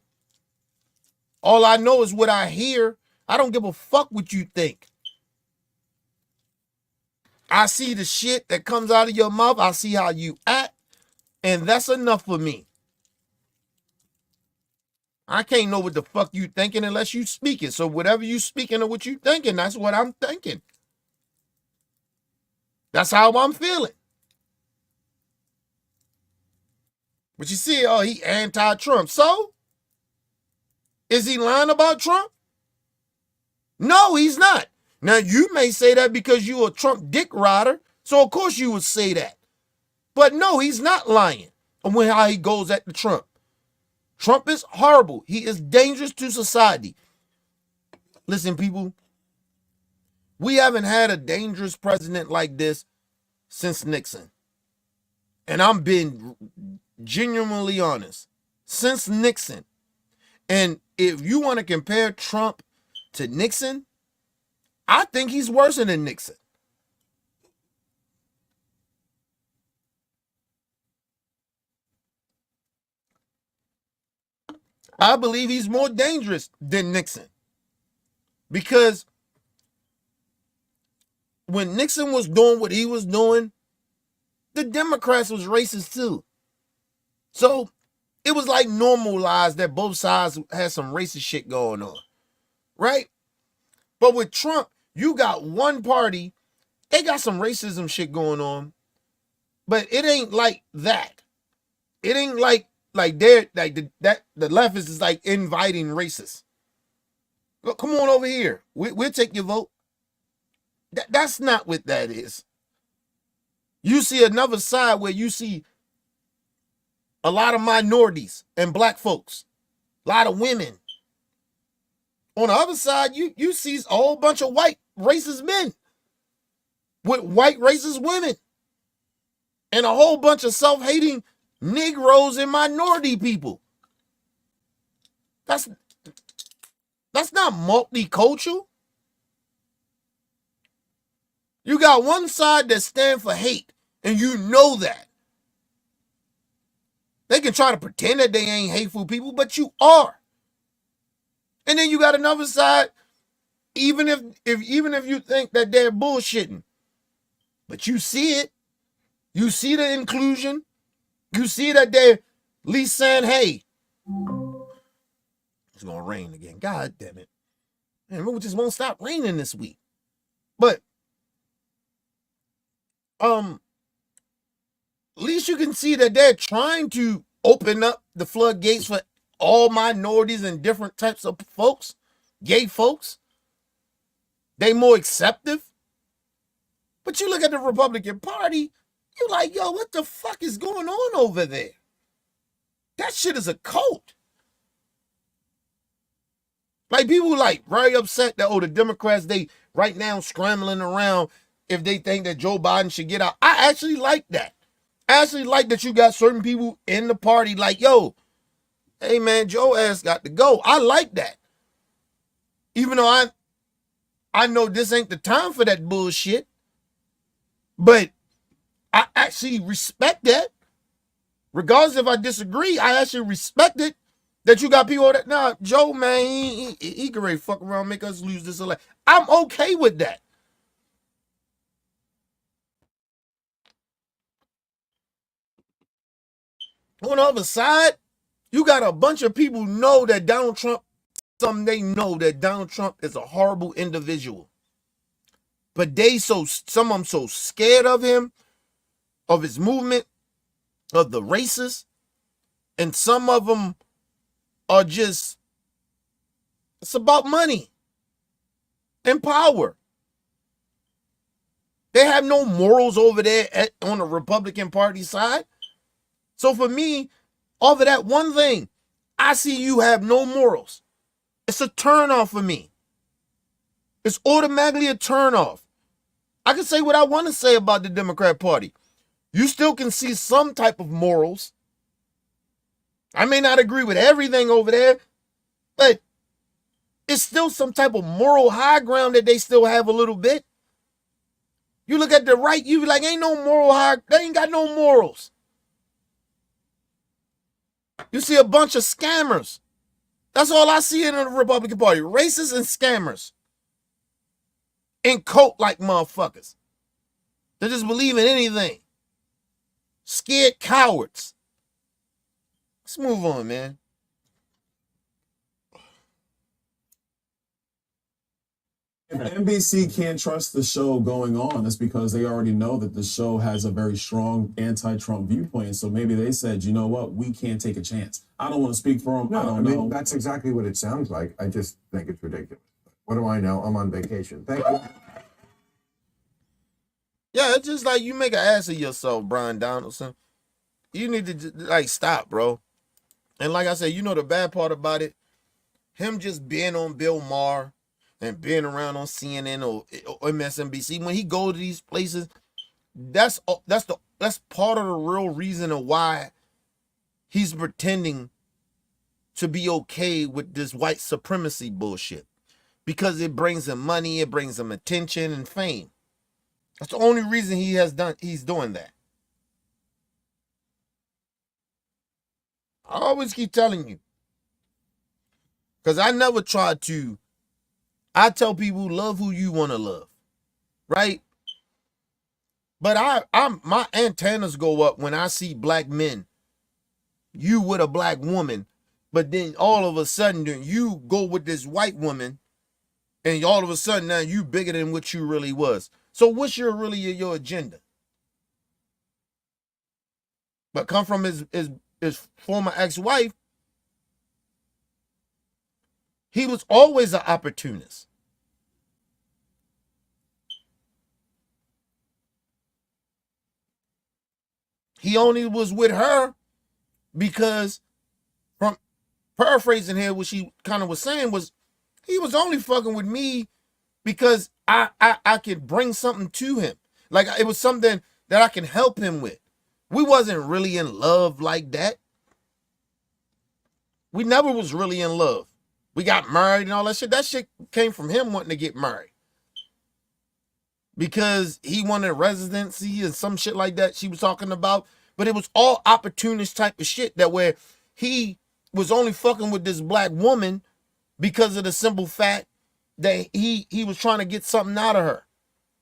All I know is what I hear. I don't give a fuck what you think. I see the shit that comes out of your mouth. I see how you act. And that's enough for me. I can't know what the fuck you thinking unless you speaking. So whatever you speaking or what you thinking, that's what I'm thinking. That's how I'm feeling. But you see, oh, he anti-Trump. So? Is he lying about Trump? No, he's not. Now, you may say that because you a Trump dick rider. So, of course, you would say that. But no, he's not lying on how he goes at the Trump. Trump is horrible. He is dangerous to society. Listen, people, we haven't had a dangerous president like this since Nixon. And I'm being genuinely honest. Since Nixon. And if you want to compare Trump to Nixon, I think he's worse than Nixon. I believe he's more dangerous than Nixon. Because when Nixon was doing what he was doing, the Democrats was racist too. So it was like normalized that both sides had some racist shit going on. Right? But with Trump, you got one party, they got some racism shit going on. But it ain't like that. It ain't like they're like the leftists is like inviting racists. Look, come on over here. We'll take your vote. That's not what that is. You see another side where you see a lot of minorities and black folks, a lot of women. On the other side, you see a whole bunch of white racist men with white racist women and a whole bunch of self-hating Negroes and minority people. That's not multicultural. You got one side that stand for hate, and you know that. They can try to pretend that they ain't hateful people, but you are. And then you got another side, even if you think that they're bullshitting, but you see it. You see the inclusion. You see that they're at least saying, hey, it's gonna rain again. God damn it. Man, it just won't stop raining this week. But at least you can see that they're trying to open up the floodgates for all minorities and different types of folks, gay folks. They more acceptive. But you look at the Republican Party, you're like, yo, what the fuck is going on over there? That shit is a cult. Like, people like very upset that, the Democrats, they right now scrambling around if they think that Joe Biden should get out. I actually like that. I actually like that you got certain people in the party like, yo, hey man, Joe ass got to go. I like that. Even though I know this ain't the time for that bullshit. But I actually respect that. Regardless if I disagree, I actually respect it that you got people that, nah, Joe, man, he can really fuck around, make us lose this election. I'm okay with that. On the other side, you got a bunch of people know that Donald Trump, they know that Donald Trump is a horrible individual. But some of them so scared of him, of his movement, of the racists, and some of them are just, it's about money and power. They have no morals over there on the Republican Party side. So for me, off of that one thing, I see you have no morals. It's a turnoff for me. It's automatically a turnoff. I can say what I want to say about the Democrat Party. You still can see some type of morals. I may not agree with everything over there, but it's still some type of moral high ground that they still have a little bit. You look at the right, you be like, ain't no moral high, they ain't got no morals. You see a bunch of scammers. That's all I see in the Republican Party. Racists and scammers. And cult-like motherfuckers. They just believe in anything. Scared cowards. Let's move on, man. If NBC can't trust the show going on, it's because they already know that the show has a very strong anti-Trump viewpoint. So maybe they said, you know what, we can't take a chance. I don't want to speak for them. No, I don't know. that's exactly what it sounds like. I just think it's ridiculous. What do I know? I'm on vacation. Thank you. Yeah, it's just like you make an ass of yourself, Brian Donaldson. You need to like stop, bro. And like I said, you know the bad part about it? Him just being on Bill Maher and being around on CNN or MSNBC, when he go to these places, that's part of the real reason of why he's pretending to be okay with this white supremacy bullshit. Because it brings him money, it brings him attention and fame. That's the only reason he's doing that. I always keep telling you. Because I never try to. I tell people, love who you want to love. Right? But my antennas go up when I see black men. You with a black woman. But then all of a sudden, you go with this white woman. And all of a sudden now you bigger than what you really was. So what's your agenda? but come from his former ex-wife, he was always an opportunist. He only was with her because, from paraphrasing here, what she kind of was saying was, he was only fucking with me because I could bring something to him. Like, it was something that I can help him with. We wasn't really in love like that. We never was really in love. We got married and all that shit. That shit came from him wanting to get married. Because he wanted a residency and some shit like that she was talking about. But it was all opportunist type of shit, that where he was only fucking with this black woman because of the simple fact that he was trying to get something out of her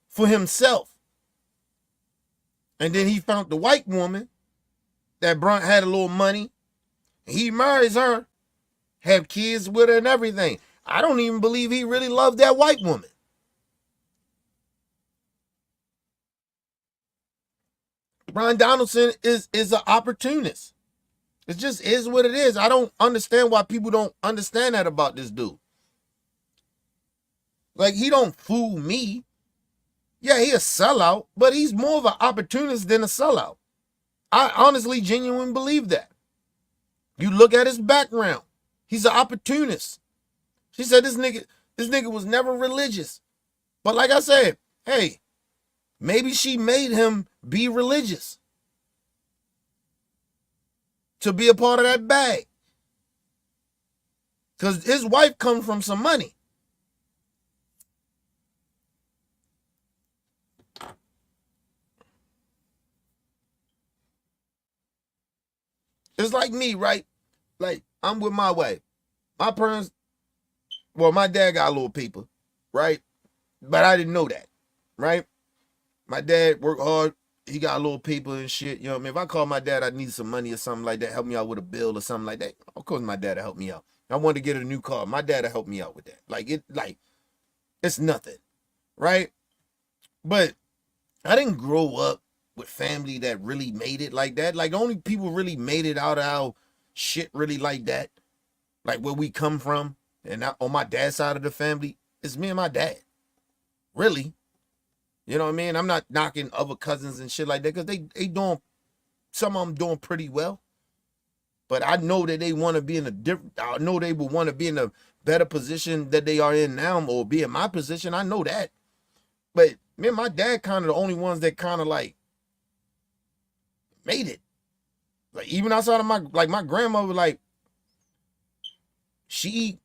for himself. And then he found the white woman that had a little money. He marries her, have kids with her and everything. I don't even believe he really loved that white woman. Brian Donaldson is an opportunist. It just is what it is. I don't understand why people don't understand that about this dude. Like, he don't fool me. Yeah, he a sellout, but he's more of an opportunist than a sellout. I honestly, genuinely believe that. You look at his background. He's an opportunist. She said this nigga was never religious. But like I said, hey, maybe she made him be religious to be a part of that bag. Because his wife comes from some money. It's like me, right? Like, I'm with my wife. My parents, well, my dad got a little people, right? But I didn't know that, right? My dad worked hard. He got a little people and shit. You know what I mean? If I call my dad, I need some money or something like that, help me out with a bill or something like that. Of course, my dad will help me out. I wanted to get a new car. My dad will help me out with that. Like it's nothing, right? But I didn't grow up with family that really made it like that. Like, the only people really made it out of our shit really like that, like where we come from, and on my dad's side of the family, it's me and my dad. Really. You know what I mean? I'm not knocking other cousins and shit like that, because they doing, some of them doing pretty well. But I know that they want to be in a different, I know they would want to be in a better position that they are in now, or be in my position. I know that. But me and my dad kind of the only ones that kind of like made it. Like, even outside of my grandmother, like, we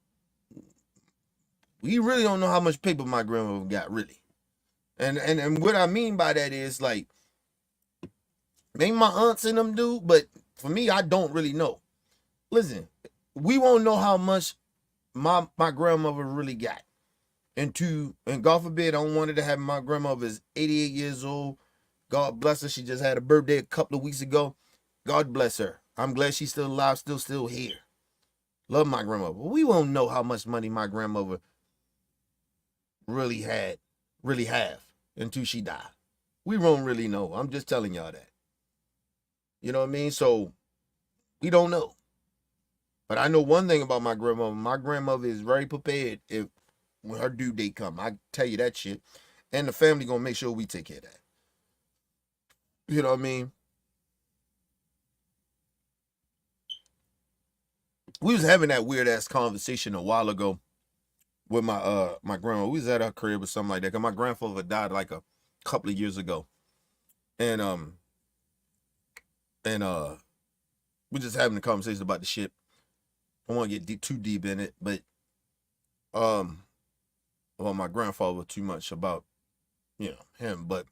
really don't know how much paper my grandmother got, really. And what I mean by that is, like, maybe my aunts and them do, but for me, I don't really know. Listen, we won't know how much my grandmother really got. And God forbid, I don't want her to have, my grandmother is 88 years old. God bless her. She just had a birthday a couple of weeks ago. God bless her. I'm glad she's still alive, still here. Love my grandmother. But we won't know how much money my grandmother really have until she died. We won't really know. I'm just telling y'all that. You know what I mean? So we don't know. But I know one thing about my grandmother. My grandmother is very prepared when her due date come. I tell you that shit. And the family gonna make sure we take care of that. You know what I mean? We was having that weird ass conversation a while ago with my grandma. We was at her crib or something like that. Cause my grandfather died like a couple of years ago. And we just having a conversation about the shit. I don't want to get too deep in it, but well, my grandfather too much about, him, but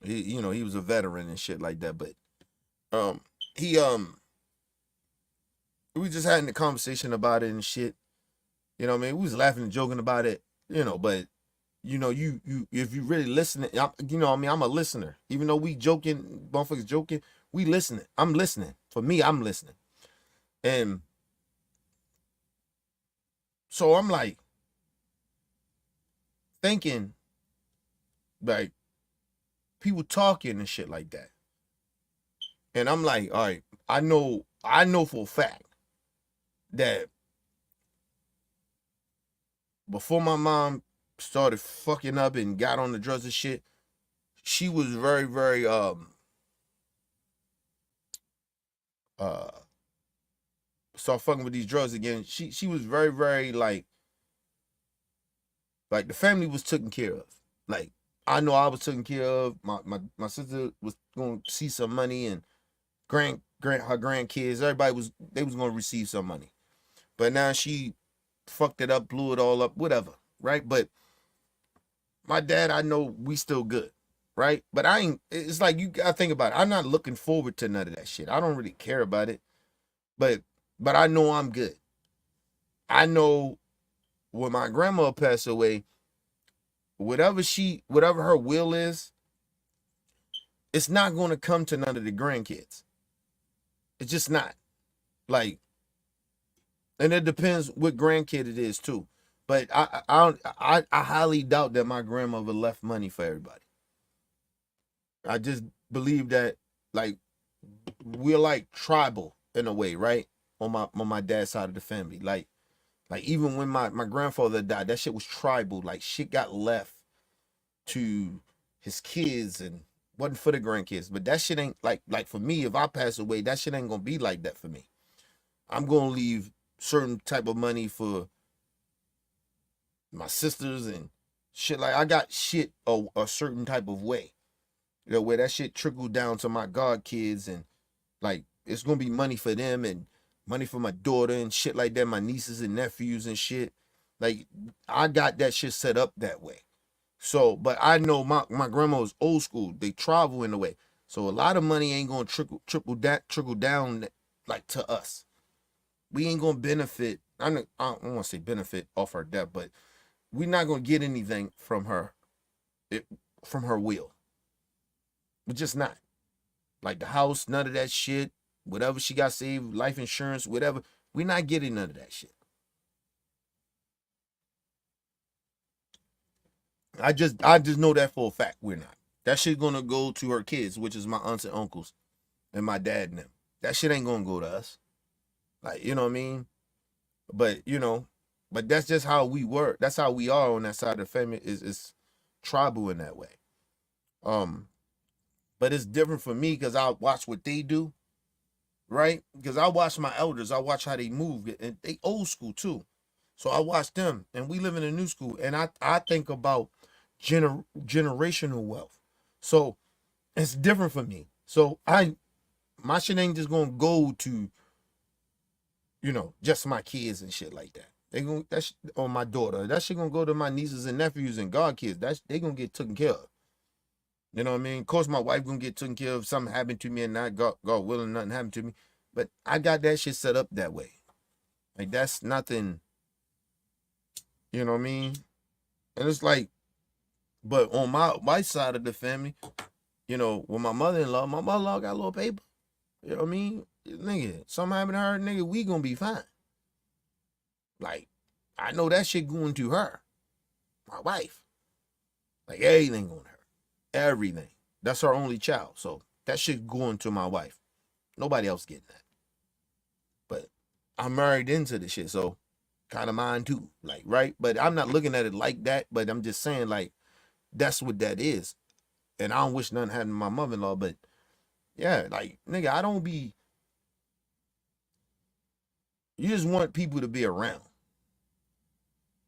he was a veteran and shit like that. But he we just having a conversation about it and shit. You know what I mean? We was laughing and joking about it, but you if you really listening, I'm a listener. Even though we joking, motherfuckers joking, we listening. I'm listening. For me, I'm listening. And so I'm like thinking, like, people talking and shit like that. And I'm like, all right, I know for a fact that before my mom started fucking up and got on the drugs and shit, she was very, very uh start fucking with these drugs again. She was very, very like the family was taken care of. Like I know I was taken care of. My sister was gonna see some money, and her grandkids, everybody was gonna receive some money. But now she fucked it up, blew it all up, whatever, right? But my dad, I know we still good, right? But I ain't. It's like you gotta think about it. I'm not looking forward to none of that shit. I don't really care about it, but I know I'm good. I know when my grandma passed away, whatever her will is, it's not going to come to none of the grandkids. It's just not. Like, and it depends what grandkid it is too. But I highly doubt that my grandmother left money for everybody. I just believe that, like, we're like tribal in a way, right? On my dad's side of the family. Like even when my grandfather died, that shit was tribal. Like shit got left to his kids and wasn't for the grandkids. But that shit ain't like for me, if I pass away, that shit ain't gonna be like that for me. I'm gonna leave certain type of money for my sisters and shit. Like I got shit a certain type of way. You know, where that shit trickled down to my god kids, and like it's gonna be money for them and money for my daughter and shit like that, my nieces and nephews and shit. Like I got that shit set up that way. So, but I know my grandma was old school. They travel in a way. So a lot of money ain't gonna trickle down like to us. We ain't gonna benefit. I don't want to say benefit off her death, but we're not gonna get anything from her, from her will. We're just not. Like the house, none of that shit. Whatever she got saved, life insurance, whatever. We're not getting none of that shit. I just know that for a fact we're not. That shit gonna go to her kids, which is my aunts and uncles and my dad and them. That shit ain't gonna go to us. Like, you know what I mean? But but that's just how we work. That's how we are on that side of the family. Is tribal in that way. But it's different for me because I watch what they do, right? Because I watch my elders, I watch how they move, and they old school too. So I watch them, and we live in a new school, and I think about generational wealth. So it's different for me. So my shit ain't just gonna go to, just my kids and shit like that. That's on my daughter. That shit gonna go to my nieces and nephews and god kids. They gonna get taken care of. You know what I mean? Of course, my wife gonna get taken care of. If something happened to me and not God willing, nothing happened to me. But I got that shit set up that way. Like that's nothing. You know what I mean? And it's like, but on my side of the family, with my mother-in-law got a little paper. You know what I mean? Nigga, something happened to her, nigga, we gonna be fine. Like, I know that shit going to her, my wife. Like everything on her. Everything. That's her only child. So that shit going to my wife. Nobody else getting that. But I'm married into the shit, so kind of mine too. Like, right? But I'm not looking at it like that, but I'm just saying, like, that's what that is. And I don't wish nothing happened to my mother-in-law, but yeah, like, nigga, I don't be. You just want people to be around.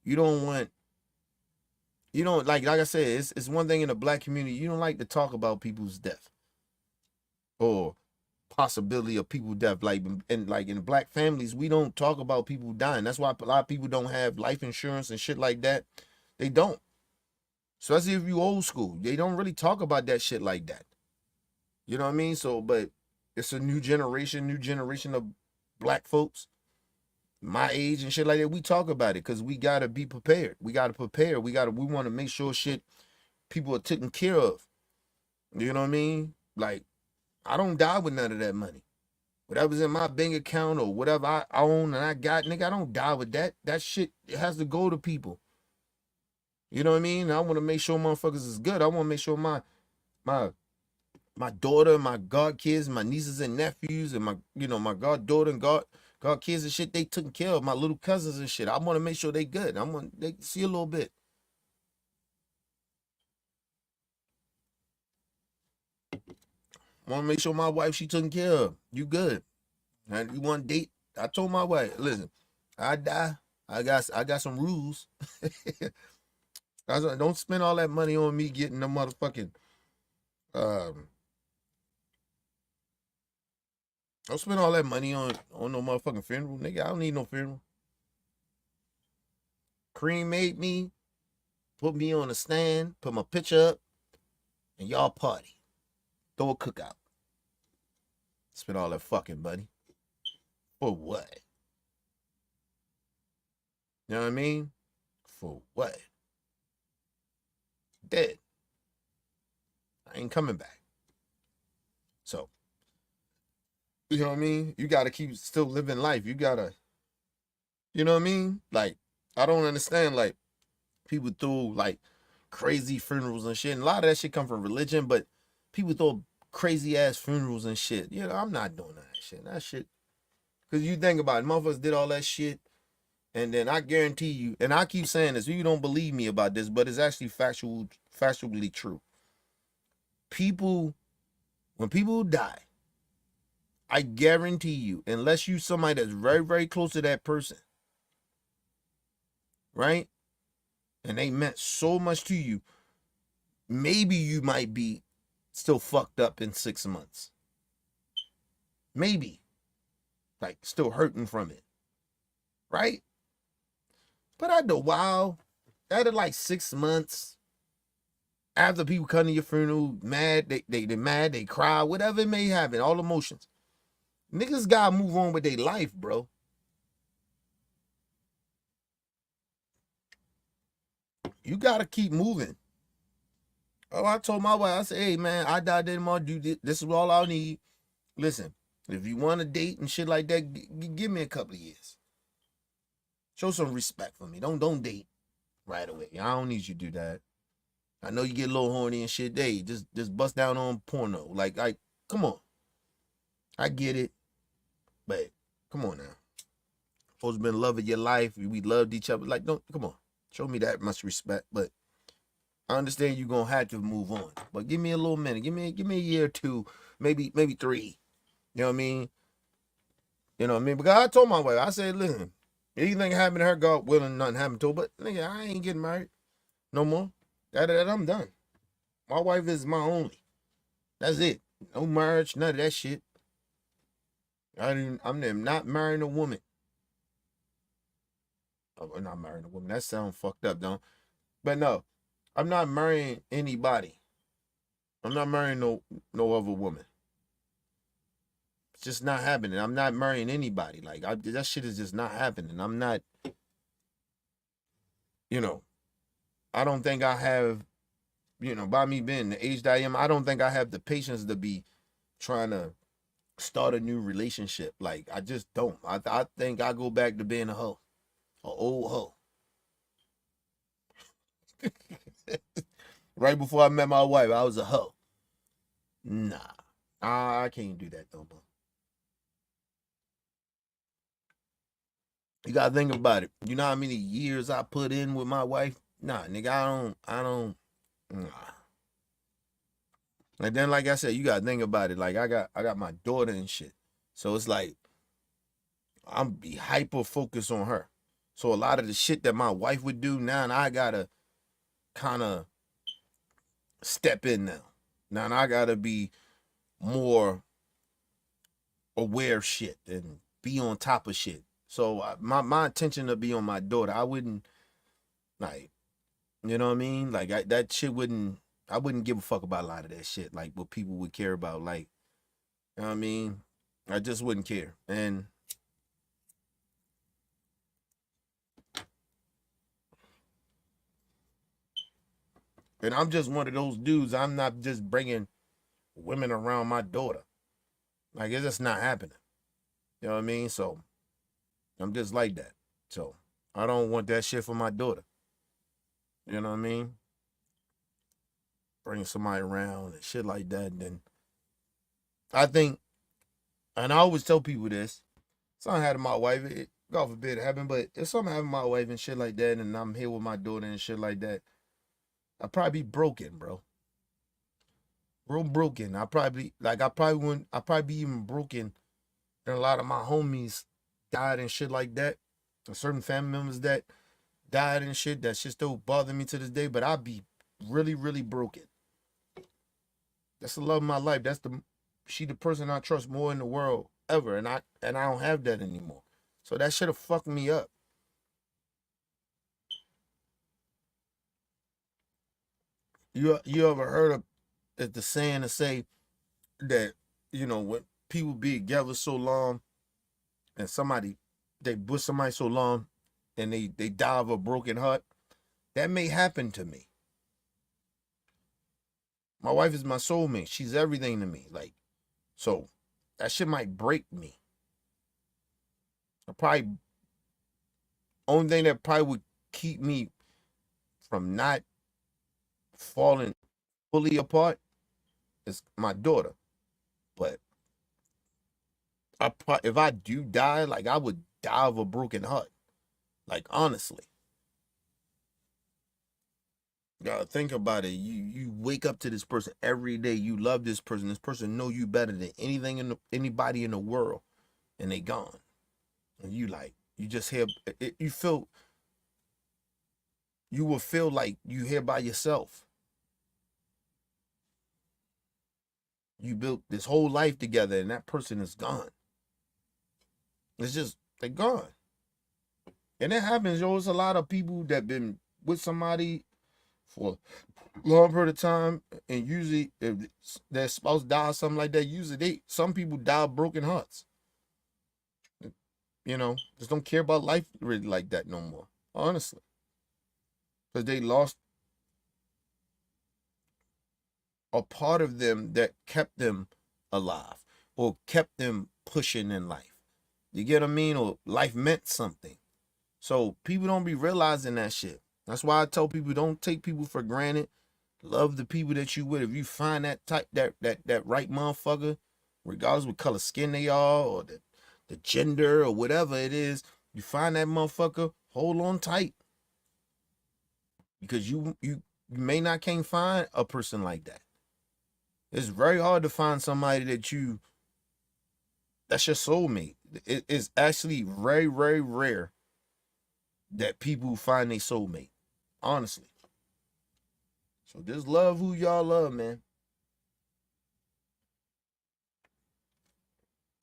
You don't like I said, it's one thing in the black community, you don't like to talk about people's death or possibility of people death. Like in black families, we don't talk about people dying. That's why a lot of people don't have life insurance and shit like that. They don't. Especially if you old school. They don't really talk about that shit like that. You know what I mean? So, but it's a new generation of black folks my age and shit like that. We talk about it because we gotta be prepared. We gotta prepare. We want to make sure people are taken care of. You know what I mean? Like, I don't die with none of that money. Whatever's in my bank account or whatever I own and I got, nigga, I don't die with that. That shit, it has to go to people. You know what I mean? I want to make sure motherfuckers is good. I want to make sure my my daughter, my godkids, my nieces and nephews, and my goddaughter and godkids and shit, they taken care of. My little cousins and shit. I want to make sure they good. I want they see a little bit. I want to make sure my wife, she taken care of. You good. And you want to date? I told my wife, listen, I die. I got some rules. Don't spend all that money on me getting the motherfucking don't spend all that money on no motherfucking funeral, nigga. I don't need no funeral. Cremate me, put me on a stand, put my picture up, and y'all party. Throw a cookout. Spend all that fucking money. For what? You know what I mean? For what? Dead. I ain't coming back. So, you know what I mean? You gotta keep still living life. You gotta, you know what I mean? Like, I don't understand, like, people throw, like, crazy funerals and shit. And a lot of that shit come from religion, but people throw crazy ass funerals and shit. You know, I'm not doing that shit. That shit. Because you think about it, motherfuckers did all that shit. And then I guarantee you, and I keep saying this, you don't believe me about this, but it's actually factually true. When people die, I guarantee you, unless you somebody that's very, very close to that person, right? And they meant so much to you, maybe you might be still fucked up in 6 months. Maybe. Like, still hurting from it. Right? But after a while, after like 6 months, after people come to your funeral, mad, they mad, they cry, whatever it may happen, all emotions. Niggas gotta move on with their life, bro. You gotta keep moving. Oh, I told my wife, I said, hey man, I died in my dude. This is all I need. Listen, if you want to date and shit like that, give me a couple of years. Show some respect for me. Don't date right away. I don't need you to do that. I know you get a little horny and shit. Hey, just bust down on porno. Like, come on. I get it, but come on now. Supposed to been love of your life. We loved each other. Like, don't come on. Show me that much respect. But I understand you're gonna have to move on. But give me a little minute. Give me a year or two, maybe 3. You know what I mean? You know what I mean? Because I told my wife, I said, listen, anything happened to her, God willing, nothing happened to her. But nigga, I ain't getting married no more. That I'm done. My wife is my only. That's it. No marriage, none of that shit. I'm not marrying a woman. Oh, I'm not marrying a woman. That sounds fucked up, don't? But no, I'm not marrying anybody. I'm not marrying no other woman. It's just not happening. I'm not marrying anybody. Like that shit is just not happening. I'm not. You know, I don't think I have. You know, by me being the age that I am, I don't think I have the patience to be trying to start a new relationship. Like I just don't. I think I go back to being a hoe, an old hoe. Right before I met my wife, I was a hoe. Nah, I can't do that though, bro. You gotta think about it. You know how many years I put in with my wife? Nah, nigga, I don't. Nah. And then, like I said, you gotta think about it. Like I got my daughter and shit, so it's like I'm be hyper focused on her. So a lot of the shit that my wife would do now, and I gotta kind of step in now. Now and I gotta be more aware of shit and be on top of shit. So my attention to be on my daughter. I wouldn't like, you know what I mean? Like that shit wouldn't. I wouldn't give a fuck about a lot of that shit. Like what people would care about. Like, you know what I mean? I just wouldn't care. And I'm just one of those dudes. I'm not just bringing women around my daughter. Like it's just not happening. You know what I mean? So I'm just like that. So I don't want that shit for my daughter. You know what I mean? Bring somebody around and shit like that, and then I think, and I always tell people this, something happened to my wife, God forbid it happen, but if something happened to my wife and shit like that, and I'm here with my daughter and shit like that, I'd probably be broken, bro. Real broken. I probably be even broken than a lot of my homies died and shit like that. Or certain family members that died and shit that shit still bother me to this day, but I'd be really, really broken. That's the love of my life. She the person I trust more in the world ever, and I don't have that anymore. So that should have fucked me up. You ever heard of the saying to say that, when people be together so long and they with somebody so long and they die of a broken heart? That may happen to me. My wife is my soulmate. She's everything to me. Like, so that shit might break me. Probably only thing that probably would keep me from not falling fully apart is my daughter. But if I do die, like I would die of a broken heart. Like honestly. God, think about it. You wake up to this person every day. You love this person. This person know you better than anybody in the world, and they gone. And you just hear it, you will feel like you here by yourself. You built this whole life together, and that person is gone. It's just they're gone, and it happens. Yo, it's a lot of people that been with somebody for a long period of time, and usually if their spouse dies, something like that, usually some people die of broken hearts. Just don't care about life really like that no more, honestly, because they lost a part of them that kept them alive or kept them pushing in life. You get what I mean? Or life meant something. So people don't be realizing that shit. That's why I tell people, don't take people for granted. Love the people that you with. If you find that type, that right motherfucker, regardless what color skin they are or the gender or whatever it is, you find that motherfucker, hold on tight. Because you may not can't find a person like that. It's very hard to find somebody that's your soulmate. It's actually very, very rare that people find their soulmate. Honestly. So just love who y'all love, man.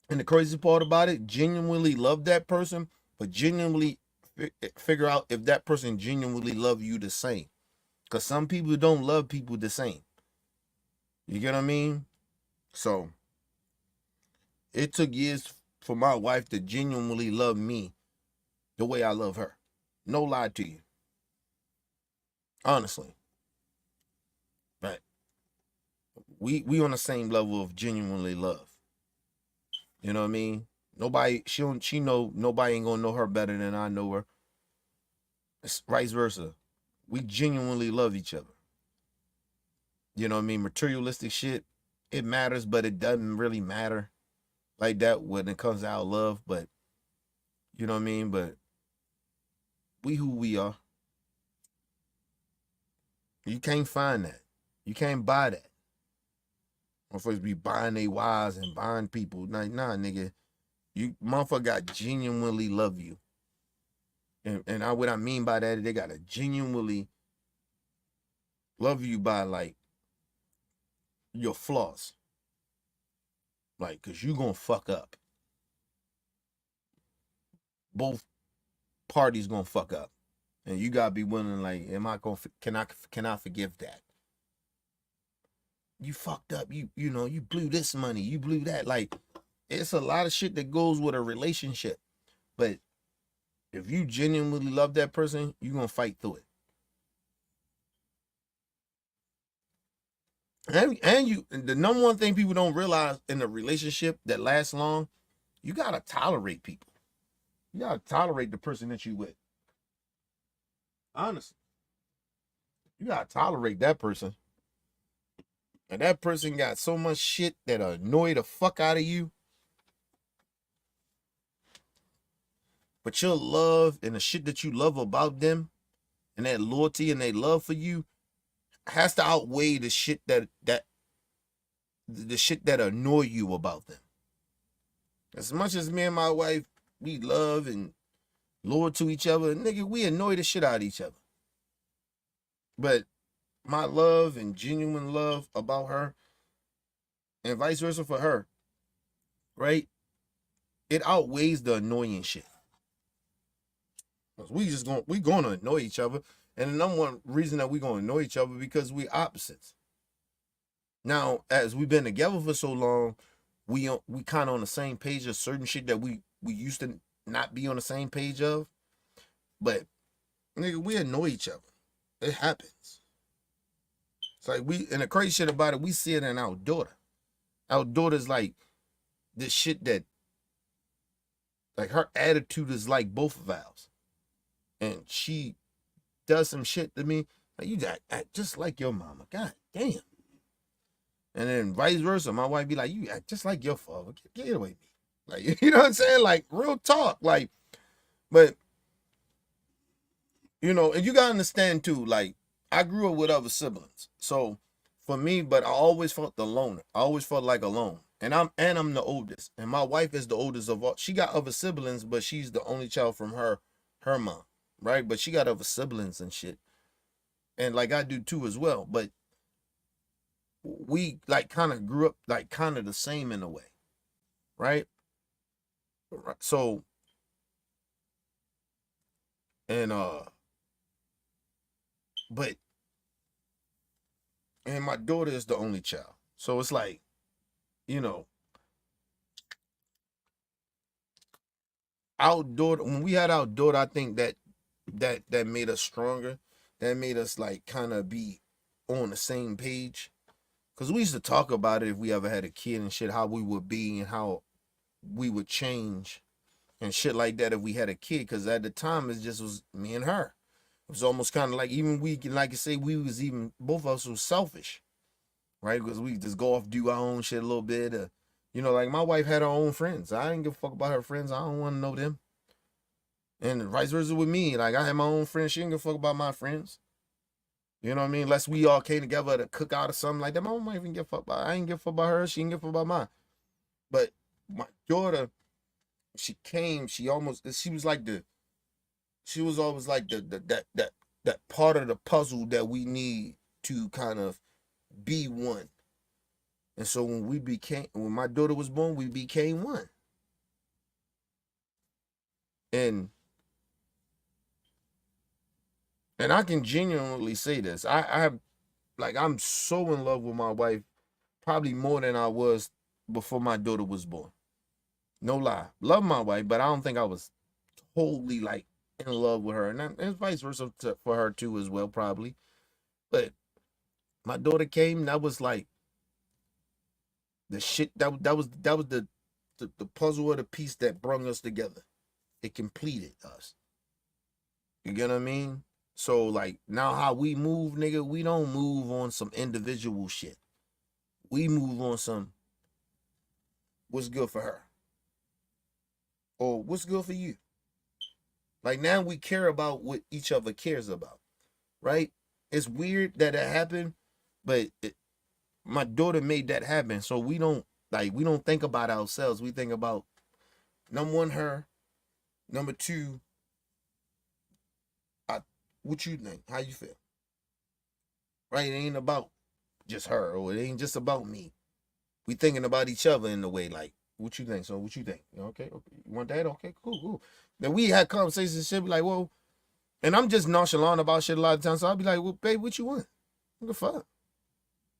And the crazy part about it, genuinely love that person, but genuinely figure out if that person genuinely love you the same. Because some people don't love people the same. You get what I mean? So it took years for my wife to genuinely love me the way I love her. No lie to you. Honestly. But we on the same level of genuinely love. You know what I mean? She know nobody ain't gonna know her better than I know her. It's vice versa. We genuinely love each other. You know what I mean? Materialistic shit, it matters, but it doesn't really matter like that when it comes to our love. But you know what I mean? But we who we are. You can't find that. You can't buy that. Motherfuckers be buying they wives and buying people. Nah, nigga. You motherfucker got genuinely love you. And what I mean by that is they gotta genuinely love you by like your flaws. Like, cause you gonna fuck up. Both parties gonna fuck up. And you gotta be willing, like, can I forgive that? You fucked up. You blew this money. You blew that. Like, it's a lot of shit that goes with a relationship. But if you genuinely love that person, you're gonna fight through it. And the number one thing people don't realize in a relationship that lasts long, you gotta tolerate people. You gotta tolerate the person that you with. Honestly. You gotta tolerate that person. and that person got so much shit that annoy the fuck out of you, but your love and the shit that you love about them and that loyalty and their love for you has to outweigh the shit that annoy you about them. As much as me and my wife, we love and loyal to each other, nigga, we annoy the shit out of each other. But my love and genuine love about her, and vice versa for her, right? It outweighs the annoying shit. We gonna annoy each other, and the number one reason that we gonna annoy each other because we opposites. Now, as we've been together for so long, we kind of on the same page of certain shit that we used to not be on the same page of. But nigga, we annoy each other. It happens. It's like and the crazy shit about it, we see it in our daughter. Our daughter's like this shit that, like, her attitude is like both of ours. And she does some shit to me, like, you act just like your mama. God damn. And then vice versa. My wife be like, you act just like your father. Get away from me. Like, you know what I'm saying? Like, real talk. Like, but, you know, and you gotta understand too, like, I grew up with other siblings. So for me, but I always felt the loner. I always felt like alone. And I'm the oldest. And my wife is the oldest of all. She got other siblings, but she's the only child from her mom. Right? But she got other siblings and shit. And like I do too as well. But we like kind of grew up like kind of the same in a way. Right? So, and but and my daughter is the only child. So it's like, you know, our daughter, when we had our daughter, I think that made us stronger. That made us like kind of be on the same page. Cause we used to talk about it if we ever had a kid and shit, how we would be and how we would change and shit like that if we had a kid. Cause at the time it just was me and her. It was almost kind of like even we can like I say we was even both of us was selfish, right? Because we just go off do our own shit a little bit. You know, like my wife had her own friends. I didn't give a fuck about her friends. I don't want to know them. And vice versa with me. Like I had my own friends. She didn't give a fuck about my friends. You know what I mean? Unless we all came together to cook out or something like that. My mom might even give a fuck about. I ain't give a fuck about her. She didn't give a fuck about mine. But my daughter, she came. She was like she was always like that part of the puzzle that we need to kind of be one. And so when my daughter was born, we became one. And I can genuinely say this. I'm so in love with my wife, probably more than I was before my daughter was born. No lie. Love my wife, but I don't think I was totally like in love with her. And vice versa for her too as well, probably. But my daughter came, that was like the shit that was the puzzle or the piece that brought us together. It completed us. You get what I mean? So like now how we move, nigga, we don't move on some individual shit. We move on some what's good for her. Or what's good for you. Like now we care about what each other cares about. Right? It's weird that happened, but my daughter made that happen. So we don't think about ourselves. We think about number one, her. Number two, what you think? How you feel? Right? It ain't about just her, or it ain't just about me. We thinking about each other in the way like, what you think? So what you think? Okay. You want that? Okay, cool. Then we had conversations and shit, be like, well, and I'm just nonchalant about shit a lot of times. So I'll be like, well, babe, what you want? What the fuck?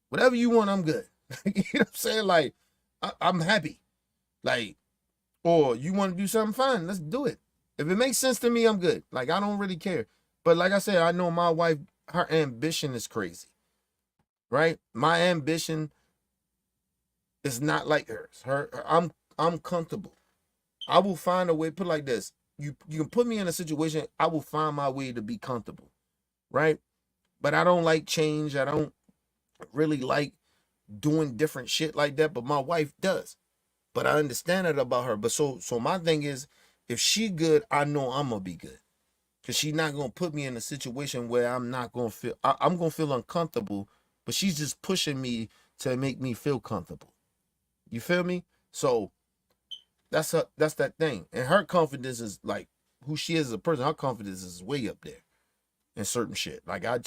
Whatever you want, I'm good. You know what I'm saying? Like, I'm happy. Like, or you want to do something, fine, let's do it. If it makes sense to me, I'm good. Like, I don't really care. But like I said, I know my wife, her ambition is crazy. Right? My ambition is not like hers. I'm comfortable. I will find a way, put it like this. You can put me in a situation, I will find my way to be comfortable. Right? But I don't like change. I don't really like doing different shit like that, but my wife does. But I understand it about her. But so my thing is, if she good, I know I'm gonna be good. Cause she's not gonna put me in a situation where I'm not gonna feel I'm gonna feel uncomfortable, but she's just pushing me to make me feel comfortable. You feel me? So that's that thing. And her confidence is like who she is as a person, her confidence is way up there in certain shit. Like I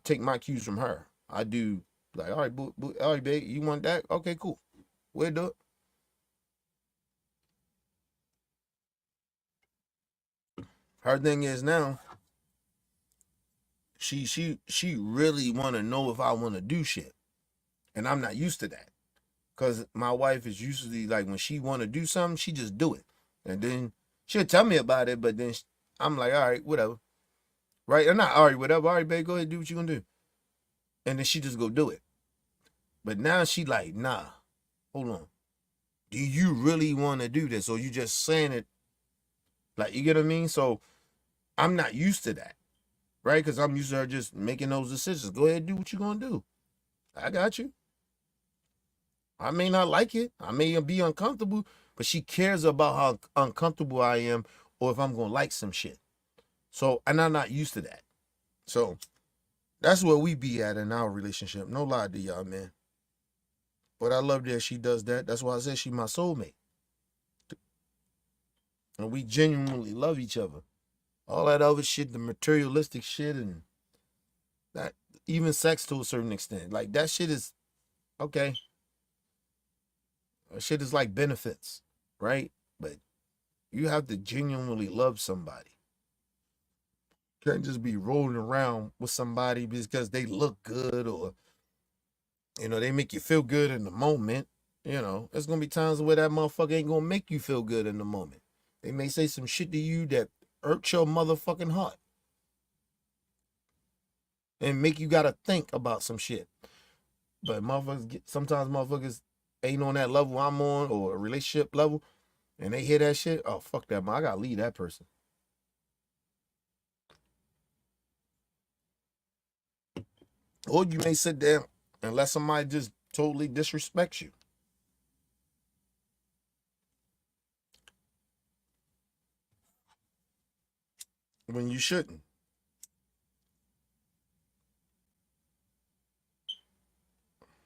take my cues from her. I do like, all right, all right, babe, you want that? Okay, cool. We'll do it. Her thing is now, she really want to know if I want to do shit, and I'm not used to that, cause my wife is usually like when she want to do something, she just do it, and then she'll tell me about it, but then I'm like, all right, whatever, right? Or not, all right, whatever, all right, babe, go ahead, do what you gonna do, and then she just go do it. But now she like, nah, hold on, do you really want to do this, or you just saying it, like, you get what I mean? So I'm not used to that, right? Because I'm used to her just making those decisions. Go ahead, do what you gonna do. I got you. I may not like it. I may be uncomfortable, but she cares about how uncomfortable I am or if I'm gonna like some shit. So, and I'm not used to that. So that's where we be at in our relationship. No lie to y'all, man. But I love that she does that. That's why I said she my soulmate. And we genuinely love each other. All that other shit, the materialistic shit and that, even sex to a certain extent. Like that shit is okay. That shit is like benefits, right? But you have to genuinely love somebody. Can't just be rolling around with somebody because they look good or they make you feel good in the moment. There's gonna be times where that motherfucker ain't gonna make you feel good in the moment. They may say some shit to you that hurts your motherfucking heart and make you gotta think about some shit. But sometimes motherfuckers ain't on that level I'm on or a relationship level, and they hear that shit. Oh, fuck that, man. I gotta leave that person. Or you may sit there and let somebody just totally disrespect you. When you shouldn't.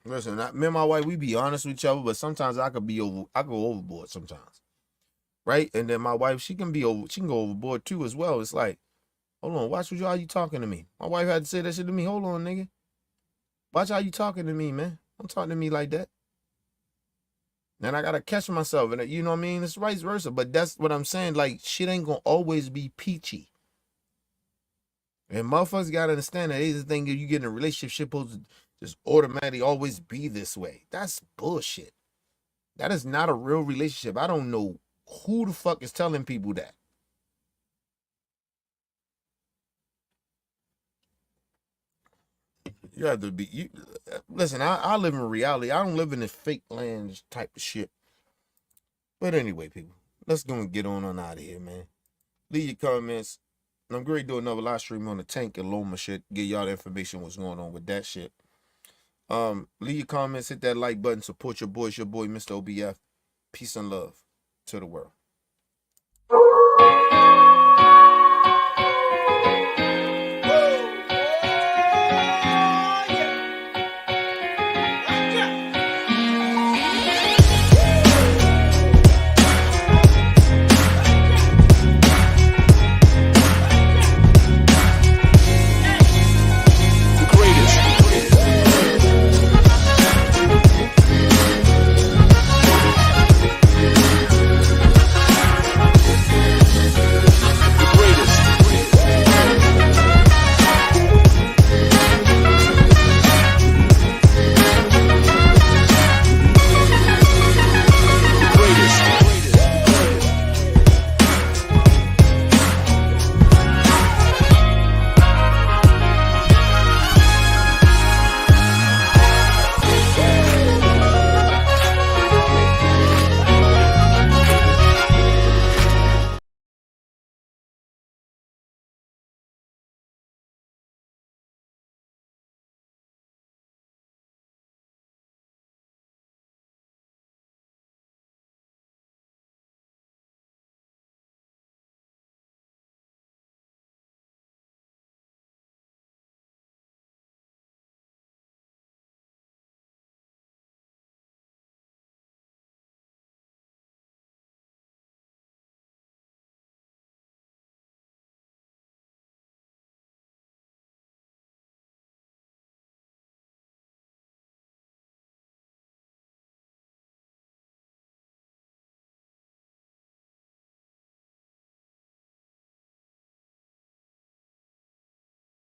Listen, me and my wife, we be honest with each other, but sometimes I go overboard sometimes. Right? And then my wife, she can go overboard too as well. It's like, hold on, watch how you talking to me. My wife had to say that shit to me. Hold on, nigga. Watch how you talking to me, man. Don't talk to me like that. And I gotta catch myself, and you know what I mean? It's vice versa. But that's what I'm saying. Like, shit ain't gonna always be peachy. And motherfuckers gotta understand that the thing you get in a relationship supposed to just automatically always be this way. That's bullshit. That is not a real relationship. I don't know who the fuck is telling people that. You have to be listen, I live in reality. I don't live in this fake land type of shit. But anyway, people, let's go and get on out of here, man. Leave your comments. I'm going to do another live stream on the tank and Loma shit. Get y'all the information what's going on with that shit. Leave your comments, hit that like button, support your boy, Mr. OBF. Peace and love to the world.